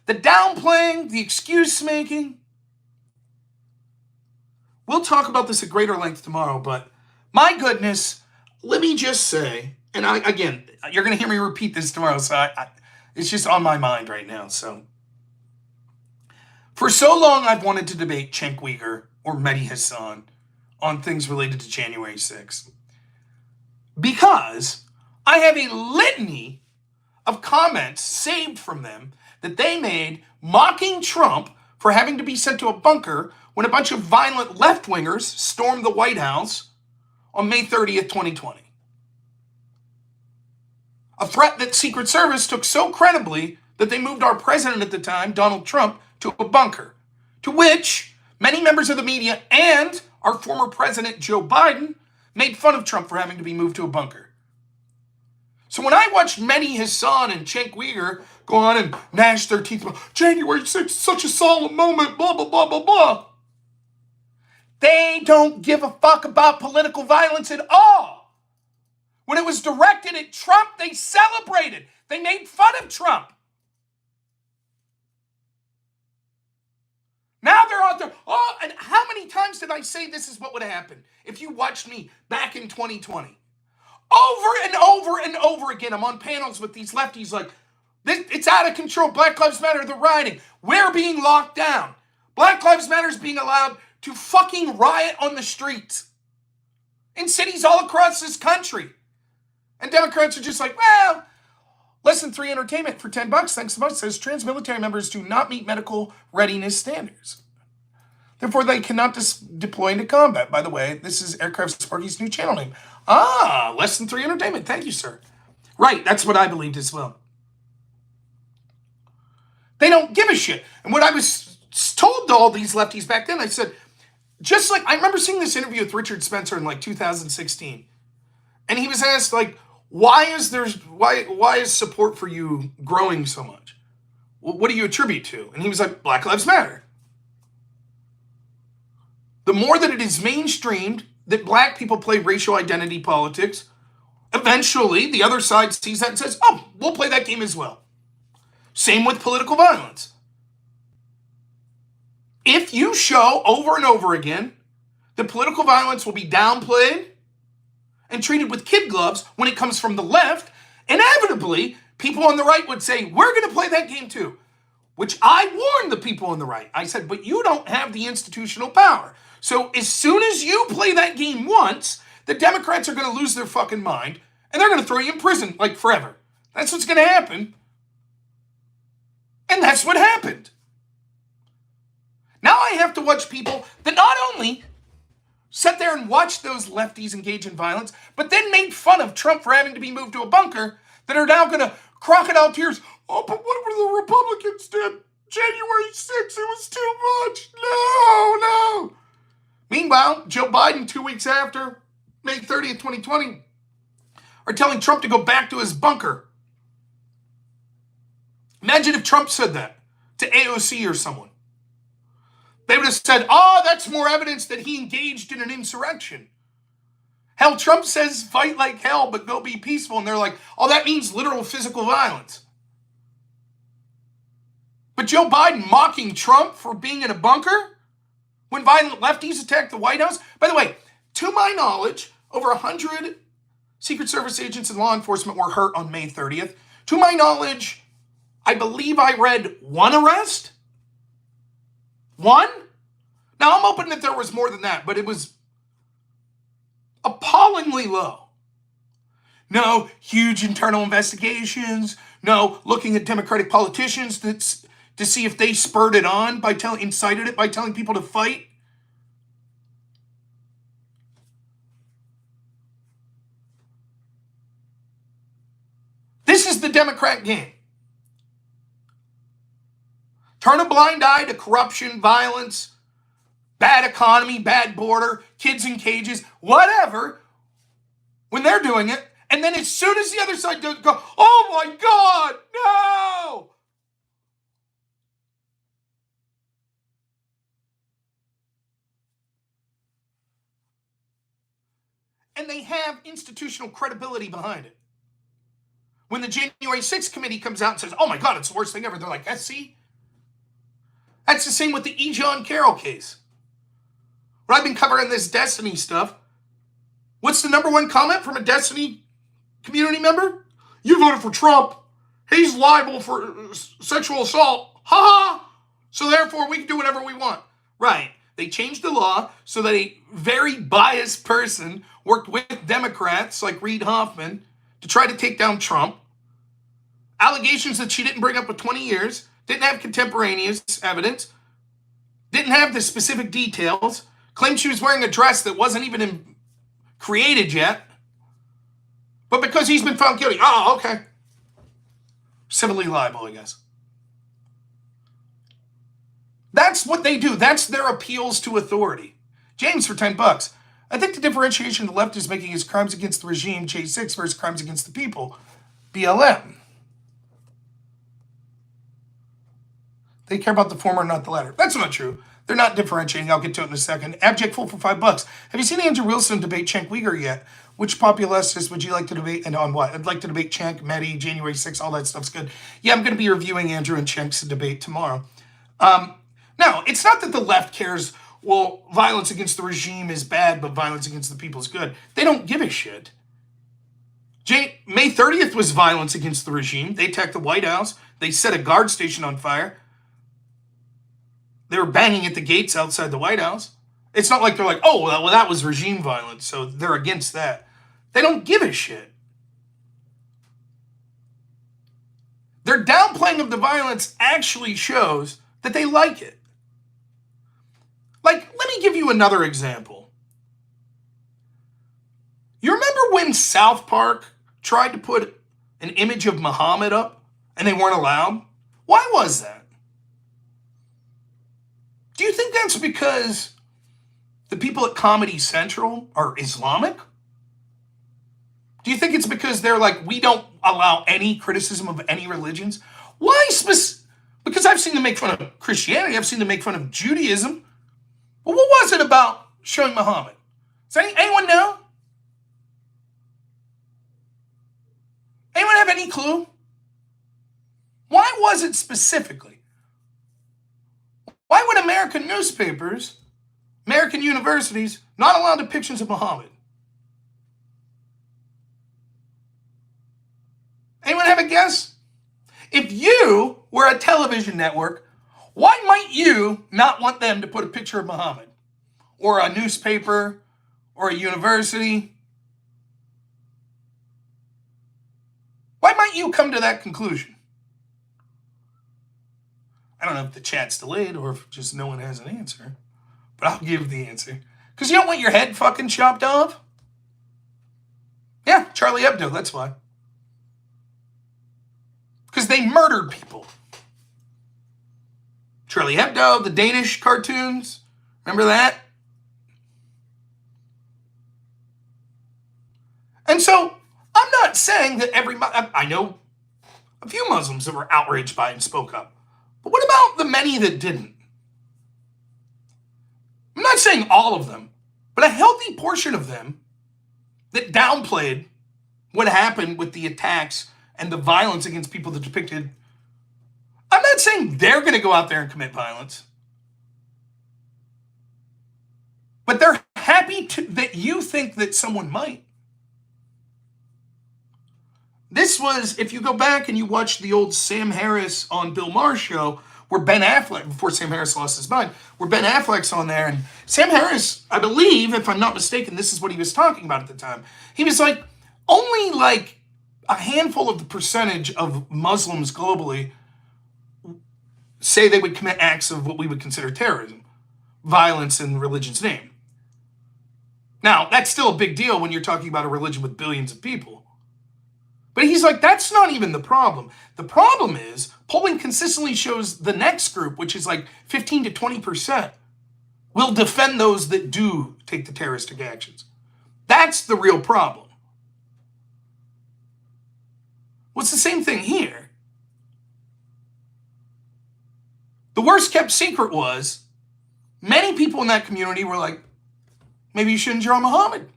The downplaying, the excuse making. We'll talk about this at greater length tomorrow, but my goodness, let me just say, and again, you're going to hear me repeat this tomorrow, so it's just on my mind right now. So, for so long, I've wanted to debate Cenk Uygur or Mehdi Hassan on things related to January 6th. Because I have a litany of comments saved from them that they made mocking Trump for having to be sent to a bunker when a bunch of violent left-wingers stormed the White House on May 30th, 2020. A threat that Secret Service took so credibly that they moved our president at the time, Donald Trump, to a bunker, to which many members of the media and our former president, Joe Biden, made fun of Trump for having to be moved to a bunker. So when I watched Mehdi Hassan and Cenk Uygur go on and gnash their teeth about January 6th, such a solemn moment, blah, blah, blah, blah, blah, they don't give a fuck about political violence at all. When it was directed at Trump, they celebrated. They made fun of Trump. Now they're out there, and how many times did I say this is what would happen if you watched me back in 2020? Over and over and over again, I'm on panels with these lefties like, it's out of control. Black Lives Matter, they're rioting. We're being locked down. Black Lives Matter is being allowed to fucking riot on the streets in cities all across this country. And Democrats are just like, well, less than 3 entertainment for $10. Thanks so much. Says trans military members do not meet medical readiness standards. Therefore, they cannot deploy into combat. By the way, this is Aircraft Sparky's new channel name. Less than 3 entertainment. Thank you, sir. Right, that's what I believed as well. They don't give a shit. And what I was told to all these lefties back then, I said, just like, I remember seeing this interview with Richard Spencer in like 2016. And he was asked, like, why is support for you growing so much? Well, what do you attribute to? And he was like, Black Lives Matter. The more that it is mainstreamed that black people play racial identity politics, eventually the other side sees that and says, oh, we'll play that game as well. Same with political violence. If you show over and over again that political violence will be downplayed and treated with kid gloves when it comes from the left, inevitably, people on the right would say, we're going to play that game too. Which I warned the people on the right. I said, but you don't have the institutional power. So as soon as you play that game once, the Democrats are going to lose their fucking mind and they're going to throw you in prison like forever. That's what's going to happen. And that's what happened. Now I have to watch people that not only sat there and watched those lefties engage in violence, but then made fun of Trump for having to be moved to a bunker, that are now going to crocodile tears. Oh, but what were the Republicans did? January 6th, it was too much. No. Meanwhile, Joe Biden, 2 weeks after, May 30th, 2020, are telling Trump to go back to his bunker. Imagine if Trump said that to AOC or someone. They would have said, oh, that's more evidence that he engaged in an insurrection. Hell, Trump says fight like hell, but go be peaceful. And they're like, oh, that means literal physical violence. But Joe Biden mocking Trump for being in a bunker when violent lefties attacked the White House. By the way, to my knowledge, over 100 Secret Service agents and law enforcement were hurt on May 30th. To my knowledge, I believe I read one arrest. One? Now, I'm hoping that there was more than that, but it was appallingly low. No huge internal investigations. No looking at Democratic politicians to see if they spurred it on incited it by telling people to fight. This is the Democrat game. Turn a blind eye to corruption, violence, bad economy, bad border, kids in cages, whatever, when they're doing it. And then as soon as the other side does go, oh my God, no! And they have institutional credibility behind it. When the January 6th committee comes out and says, oh my God, it's the worst thing ever, they're like, see? That's the same with the E. John Carroll case. When I've been covering this Destiny stuff, what's the number one comment from a Destiny community member? You voted for Trump. He's liable for sexual assault. Ha ha! So therefore, we can do whatever we want. Right. They changed the law so that a very biased person worked with Democrats like Reid Hoffman to try to take down Trump. Allegations that she didn't bring up with 20 years, didn't have contemporaneous evidence, didn't have the specific details, claimed she was wearing a dress that wasn't even created yet. But because he's been found guilty, oh, okay. Civilly liable, I guess. That's what they do. That's their appeals to authority. James for $10. I think the differentiation the left is making is crimes against the regime, J6, versus crimes against the people, BLM. They care about the former, not the latter. That's not true. They're not differentiating. I'll get to it in a second. Abject Fool for $5. Have you seen Andrew Wilson debate Cenk Uygur yet? Which populist would you like to debate and on what? I'd like to debate Cenk, Mehdi, January 6th, all that stuff's good. Yeah, I'm going to be reviewing Andrew and Cenk's debate tomorrow. No, it's not that the left cares, well, violence against the regime is bad, but violence against the people is good. They don't give a shit. May 30th was violence against the regime. They attacked the White House. They set a guard station on fire. They were banging at the gates outside the White House. It's not like they're like, oh, well, that was regime violence, so they're against that. They don't give a shit. Their downplaying of the violence actually shows that they like it. Like, let me give you another example. You remember when South Park tried to put an image of Muhammad up and they weren't allowed? Why was that? Do you think that's because the people at Comedy Central are Islamic? Do you think it's because they're like, we don't allow any criticism of any religions? Why because I've seen them make fun of Christianity, I've seen them make fun of Judaism. But what was it about showing Muhammad? Does anyone know? Anyone have any clue? Why was it specifically? Why would American newspapers, American universities, not allow depictions of Muhammad? Anyone have a guess? If you were a television network, why might you not want them to put a picture of Muhammad? Or a newspaper, or a university? Why might you come to that conclusion? I don't know if the chat's delayed or if just no one has an answer, but I'll give the answer. Because you don't want your head fucking chopped off? Yeah, Charlie Hebdo, that's why. Because they murdered people. Charlie Hebdo, the Danish cartoons, remember that? And so, I'm not saying that I know a few Muslims that were outraged by it and spoke up. But what about the many that didn't? I'm not saying all of them, but a healthy portion of them that downplayed what happened with the attacks and the violence against people that depicted. I'm not saying they're going to go out there and commit violence, but they're happy that you think that someone might. This was, if you go back and you watch the old Sam Harris on Bill Maher's show, where Ben Affleck, before Sam Harris lost his mind, where Ben Affleck's on there, and Sam Harris, I believe, if I'm not mistaken, this is what he was talking about at the time. He was like, only like a handful of the percentage of Muslims globally say they would commit acts of what we would consider terrorism, violence in religion's name. Now, that's still a big deal when you're talking about a religion with billions of people. But he's like, that's not even the problem. The problem is polling consistently shows the next group, which is like 15 to 20%, will defend those that do take the terroristic actions. That's the real problem. Well, it's the same thing here. The worst kept secret was many people in that community were like, maybe you shouldn't draw Muhammad.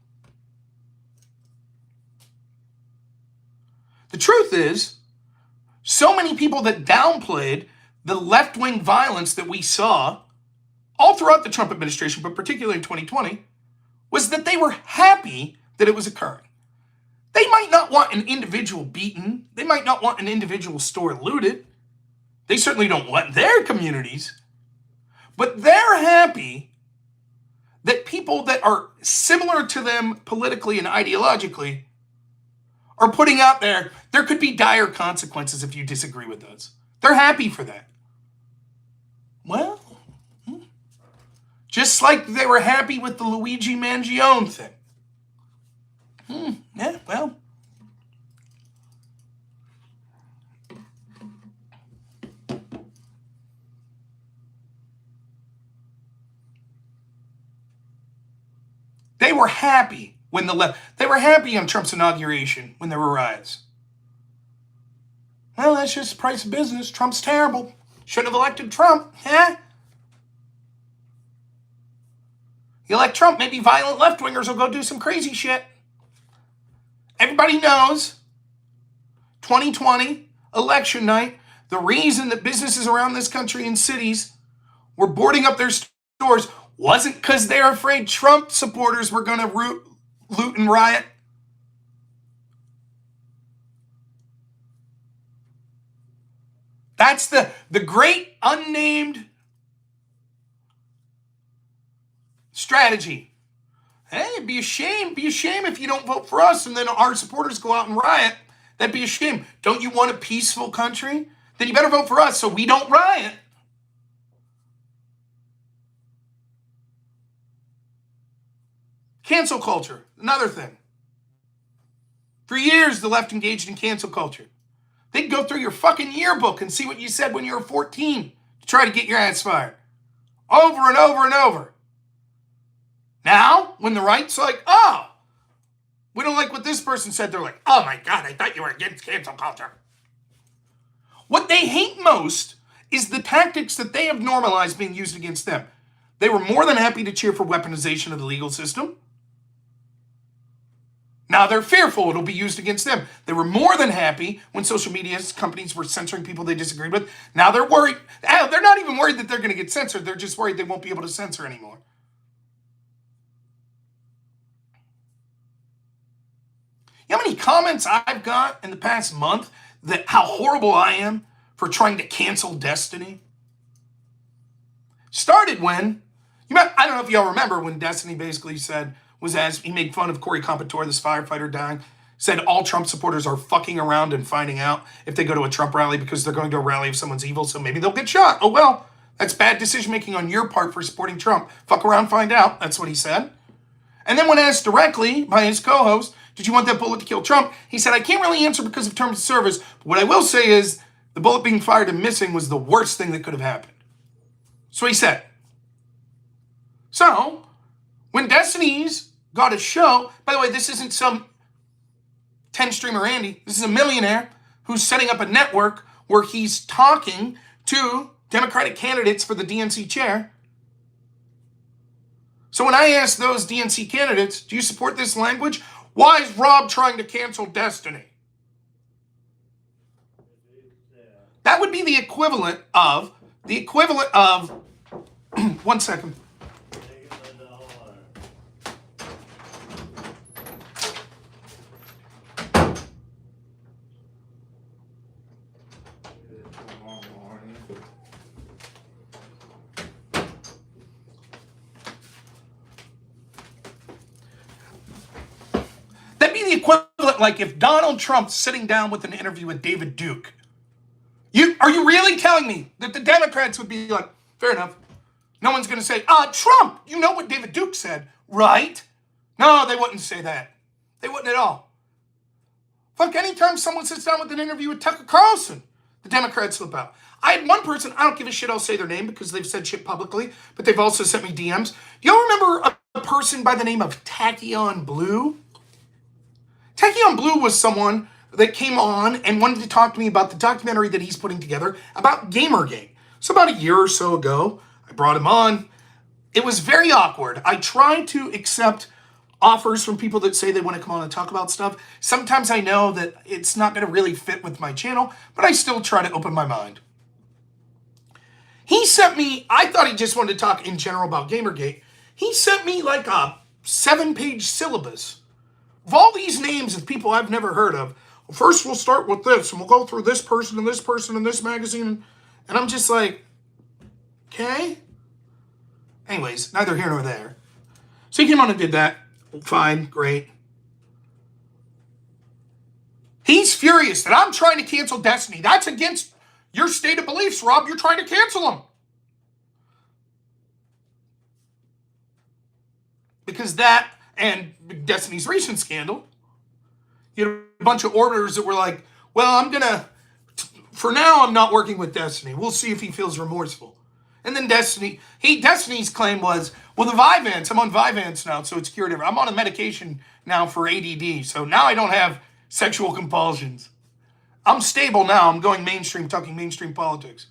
The truth is, so many people that downplayed the left-wing violence that we saw all throughout the Trump administration, but particularly in 2020, was that they were happy that it was occurring. They might not want an individual beaten. They might not want an individual store looted. They certainly don't want their communities. But they're happy that people that are similar to them politically and ideologically are putting out there could be dire consequences if you disagree with us. They're happy for that. Well, just like they were happy with the Luigi Mangione thing. Yeah, well. They were happy when they were happy on Trump's inauguration when there were riots. Well, that's just the price of business. Trump's terrible. Shouldn't have elected Trump. You elect Trump, maybe violent left-wingers will go do some crazy shit. Everybody knows 2020, election night, the reason that businesses around this country and cities were boarding up their stores wasn't because they're afraid Trump supporters were going to loot and riot. That's the great unnamed strategy. Hey, it'd be a shame if you don't vote for us and then our supporters go out and riot. That'd be a shame. Don't you want a peaceful country? Then you better vote for us so we don't riot. Cancel culture, another thing. For years, the left engaged in cancel culture. They'd go through your fucking yearbook and see what you said when you were 14 to try to get your ass fired. Over and over and over. Now, when the right's like, oh, we don't like what this person said, they're like, oh my God, I thought you were against cancel culture. What they hate most is the tactics that they have normalized being used against them. They were more than happy to cheer for weaponization of the legal system. Now they're fearful it'll be used against them. They were more than happy when social media companies were censoring people they disagreed with. Now they're worried. They're not even worried that they're going to get censored. They're just worried they won't be able to censor anymore. You know how many comments I've got in the past month that how horrible I am for trying to cancel Destiny? Started when, I don't know if y'all remember when Destiny basically said, he made fun of Corey Compatore, this firefighter dying, said all Trump supporters are fucking around and finding out if they go to a Trump rally because they're going to a rally if someone's evil, so maybe they'll get shot. Oh, well, that's bad decision-making on your part for supporting Trump. Fuck around, find out. That's what he said. And then when asked directly by his co-host, did you want that bullet to kill Trump? He said, I can't really answer because of terms of service, but what I will say is the bullet being fired and missing was the worst thing that could have happened. So he said. So, when Destiny's got a show, by the way, this isn't some 10-streamer Andy. This is a millionaire who's setting up a network where he's talking to Democratic candidates for the DNC chair. So when I ask those DNC candidates, do you support this language? Why is Rob trying to cancel Destiny? That would be the equivalent of, one second. That'd be the equivalent, like if Donald Trump's sitting down with an interview with David Duke. Are you really telling me that the Democrats would be like, fair enough. No one's going to say, Trump, you know what David Duke said, right? No, they wouldn't say that. They wouldn't at all. Fuck, anytime someone sits down with an interview with Tucker Carlson, the Democrats slip out. I had one person, I don't give a shit, I'll say their name because they've said shit publicly, but they've also sent me DMs. Y'all remember a person by the name of Tachyon Blue? Tachyon Blue was someone that came on and wanted to talk to me about the documentary that he's putting together about Gamergate. So about a year or so ago, I brought him on. It was very awkward. I try to accept offers from people that say they want to come on and talk about stuff. Sometimes I know that it's not going to really fit with my channel, but I still try to open my mind. He sent me, I thought he just wanted to talk in general about Gamergate. He sent me like a 7-page syllabus of all these names of people I've never heard of. Well, first we'll start with this, and we'll go through this person and this person and this magazine. And I'm just like, okay. Anyways, neither here nor there. So he came on and did that. Fine, great. He's furious that I'm trying to cancel Destiny. That's against your stated beliefs, Rob. You're trying to cancel him. Because that and Destiny's recent scandal, you had a bunch of orders that were like, well, for now, I'm not working with Destiny. We'll see if he feels remorseful. And then Destiny's claim was, well, the Vyvanse, I'm on Vyvanse now, so it's curative. I'm on a medication now for ADD, so now I don't have sexual compulsions. I'm stable now. I'm going mainstream, talking mainstream politics.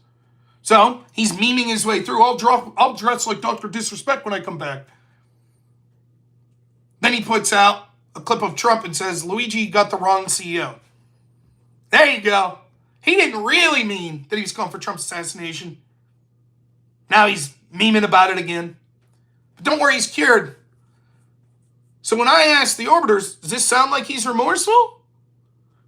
So he's memeing his way through. I'll dress like Dr. Disrespect when I come back. Then he puts out a clip of Trump and says, Luigi got the wrong CEO. There you go. He didn't really mean that he was calling for Trump's assassination. Now he's memeing about it again. But don't worry, he's cured. So when I asked the orbiters, does this sound like he's remorseful?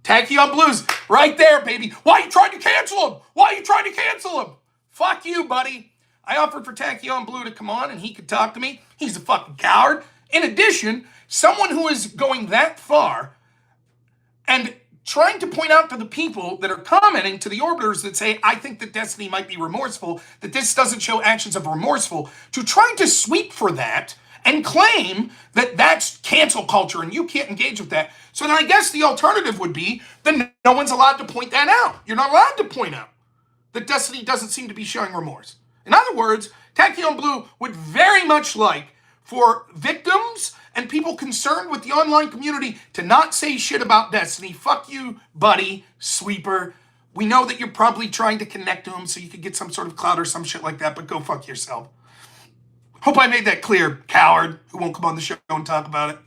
Tachyon Blue's right there, baby. Why are you trying to cancel him? Why are you trying to cancel him? Fuck you, buddy. I offered for Tachyon Blue to come on and he could talk to me. He's a fucking coward. In addition, someone who is going that far and trying to point out to the people that are commenting to the orbiters that say, I think that Destiny might be remorseful, that this doesn't show actions of remorseful, to try to sweep for that and claim that that's cancel culture and you can't engage with that. So then I guess the alternative would be that no one's allowed to point that out. You're not allowed to point out that Destiny doesn't seem to be showing remorse. In other words, Tachyon Blue would very much like for victims and people concerned with the online community to not say shit about Destiny. Fuck you, buddy, sweeper. We know that you're probably trying to connect to him so you could get some sort of clout or some shit like that, but go fuck yourself. Hope I made that clear, coward, who won't come on the show and talk about it.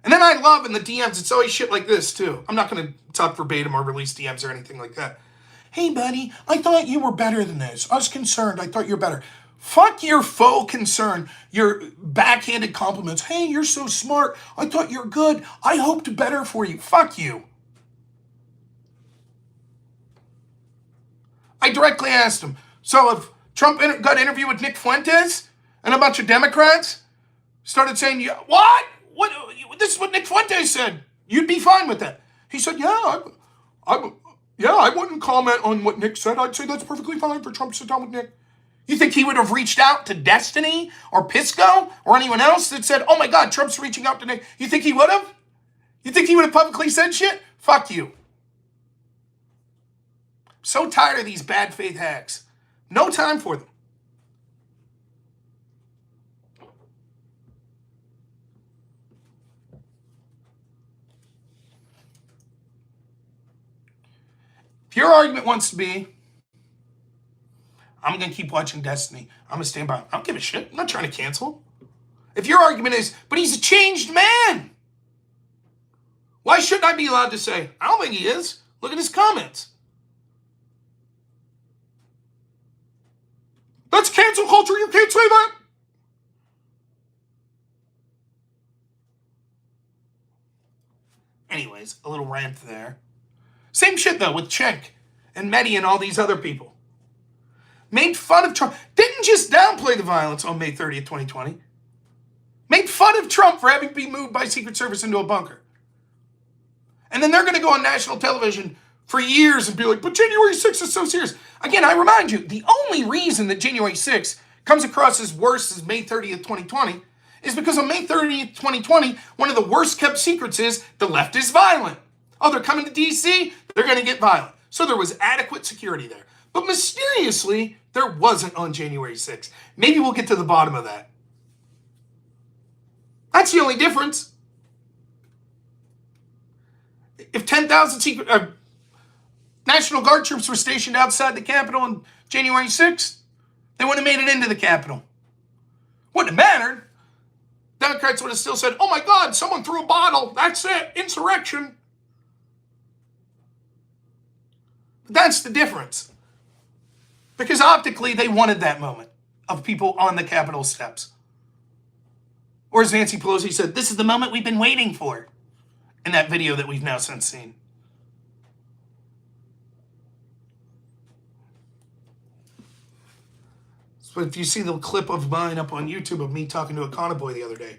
And then I love in the DMs, it's always shit like this, too. I'm not going to talk verbatim or release DMs or anything like that. Hey, buddy, I thought you were better than this. I was concerned. I thought you were better. Fuck your faux concern, your backhanded compliments. Hey, you're so smart. I thought you're good. I hoped better for you. Fuck you. I directly asked him, so if Trump got an interview with Nick Fuentes and a bunch of Democrats started saying, what? This is what Nick Fuentes said. You'd be fine with that. He said, yeah, I wouldn't comment on what Nick said. I'd say that's perfectly fine for Trump to sit down with Nick. You think he would have reached out to Destiny or Pisco or anyone else that said, oh my God, Trump's reaching out to Nick? You think he would have? You think he would have publicly said shit? Fuck you. So tired of these bad faith hacks. No time for them. If your argument wants to be, I'm going to keep watching Destiny, I'm going to stand by, I don't give a shit. I'm not trying to cancel. If your argument is, but he's a changed man, why shouldn't I be allowed to say, I don't think he is. Look at his comments. That's cancel culture. You can't say that. Anyways, a little rant there. Same shit, though, with Cenk and Mehdi and all these other people. Made fun of Trump. Didn't just downplay the violence on May 30th, 2020. Made fun of Trump for having been moved by Secret Service into a bunker. And then they're going to go on national television for years and be like, but January 6th is so serious. Again, I remind you, the only reason that January 6th comes across as worse as May 30th, 2020 is because on May 30th, 2020, one of the worst kept secrets is the left is violent. Oh, they're coming to DC, they're going to get violent. So there was adequate security there. But mysteriously, there wasn't on January 6th. Maybe we'll get to the bottom of that. That's the only difference. If 10,000 secret National Guard troops were stationed outside the Capitol on January 6th, they wouldn't have made it into the Capitol. Wouldn't have mattered. Democrats would have still said, oh my God, someone threw a bottle. That's it. Insurrection. That's the difference. Because optically, they wanted that moment of people on the Capitol steps. Or as Nancy Pelosi said, this is the moment we've been waiting for in that video that we've now since seen. So if you see the clip of mine up on YouTube of me talking to a Conaboy the other day,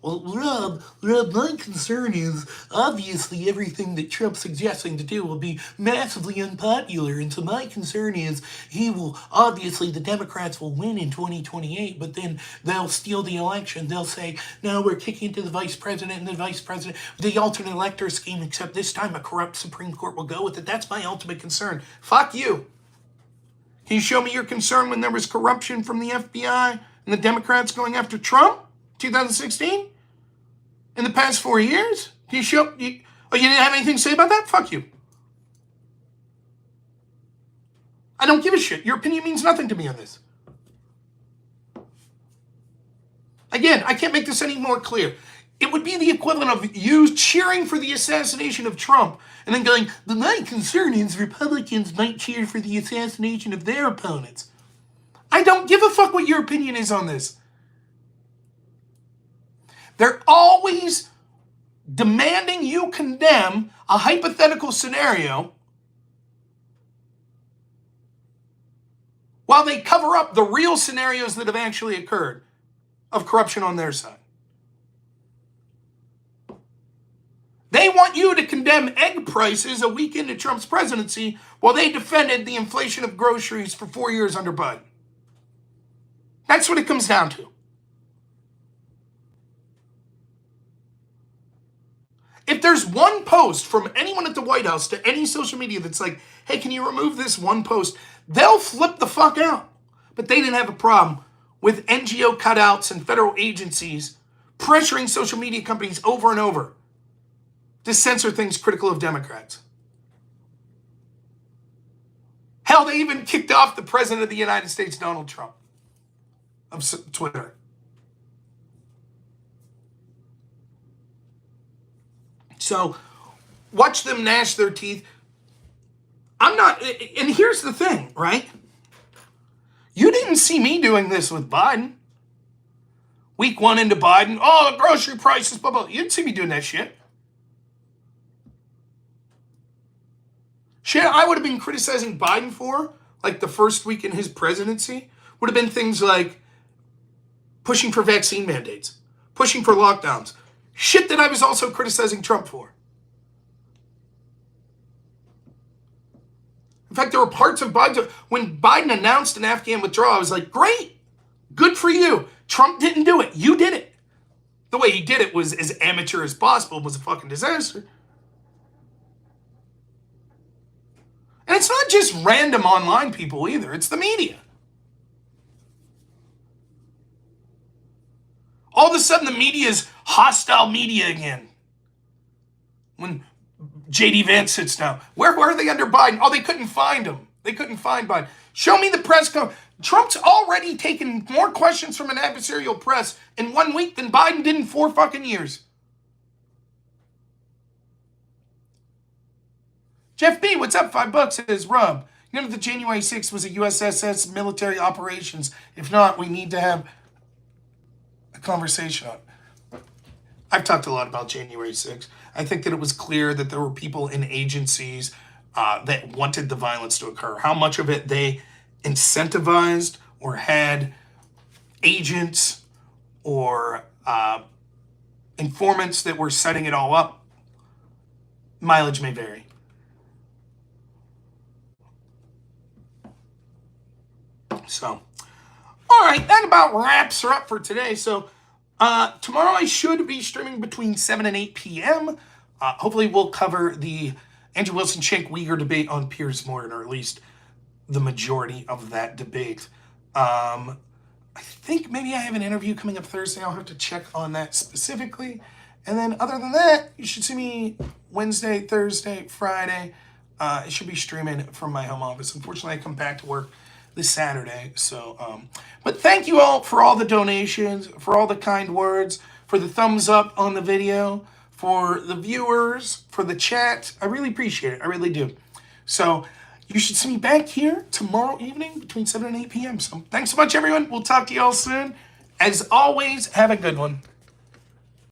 well, Rob, my concern is obviously everything that Trump's suggesting to do will be massively unpopular. And so my concern is obviously the Democrats will win in 2028, but then they'll steal the election. They'll say, no, we're kicking to the vice president and the vice president, the alternate elector scheme, except this time a corrupt Supreme Court will go with it. That's my ultimate concern. Fuck you. Can you show me your concern when there was corruption from the FBI and the Democrats going after Trump? 2016? In the past 4 years? Can you show... you didn't have anything to say about that? Fuck you. I don't give a shit. Your opinion means nothing to me on this. Again, I can't make this any more clear. It would be the equivalent of you cheering for the assassination of Trump and then going, but my concern is Republicans might cheer for the assassination of their opponents. I don't give a fuck what your opinion is on this. They're always demanding you condemn a hypothetical scenario while they cover up the real scenarios that have actually occurred of corruption on their side. They want you to condemn egg prices a week into Trump's presidency while they defended the inflation of groceries for 4 years under Biden. That's what it comes down to. If there's one post from anyone at the White House to any social media that's like, hey, can you remove this one post? They'll flip the fuck out. But they didn't have a problem with NGO cutouts and federal agencies pressuring social media companies over and over to censor things critical of Democrats. Hell, they even kicked off the president of the United States, Donald Trump, of Twitter. So, watch them gnash their teeth. I'm not, and here's the thing, right? You didn't see me doing this with Biden. Week one into Biden, oh, the grocery prices, blah, blah. You didn't see me doing that shit. Shit I would have been criticizing Biden for, like the first week in his presidency, would have been things like pushing for vaccine mandates, pushing for lockdowns. Shit that I was also criticizing Trump for. In fact, there were parts of Biden, when Biden announced an Afghan withdrawal, I was like, great, good for you. Trump didn't do it. You did it. The way he did it was as amateur as possible. It was a fucking disaster. And it's not just random online people either. It's the media. All of a sudden, the media is hostile media again. When JD Vance sits down. Where were they under Biden? Oh, they couldn't find him. They couldn't find Biden. Show me the press conference. Trump's already taken more questions from an adversarial press in 1 week than Biden did in 4 fucking years. Jeff B, what's up? $5 says, Rob, you know the January 6th was a USSS military operations. If not, we need to have a conversation on it. I've talked a lot about January 6th. I think that it was clear that there were people in agencies that wanted the violence to occur. How much of it they incentivized or had agents or informants that were setting it all up, mileage may vary. So, all right, that about wraps her up for today. So, tomorrow I should be streaming between 7 and 8 p.m. Hopefully we'll cover the Andrew Wilson Cenk Uygur debate on Piers Morgan, or at least the majority of that debate. I think maybe I have an interview coming up Thursday. I'll have to check on that specifically. And then other than that, you should see me Wednesday, Thursday, Friday. I should be streaming from my home office. Unfortunately, I come back to work this Saturday. So, but thank you all for all the donations, for all the kind words, for the thumbs up on the video, for the viewers, for the chat. I really appreciate it. I really do. So you should see me back here tomorrow evening between 7 and 8 p.m. So thanks so much, everyone. We'll talk to you all soon. As always, have a good one.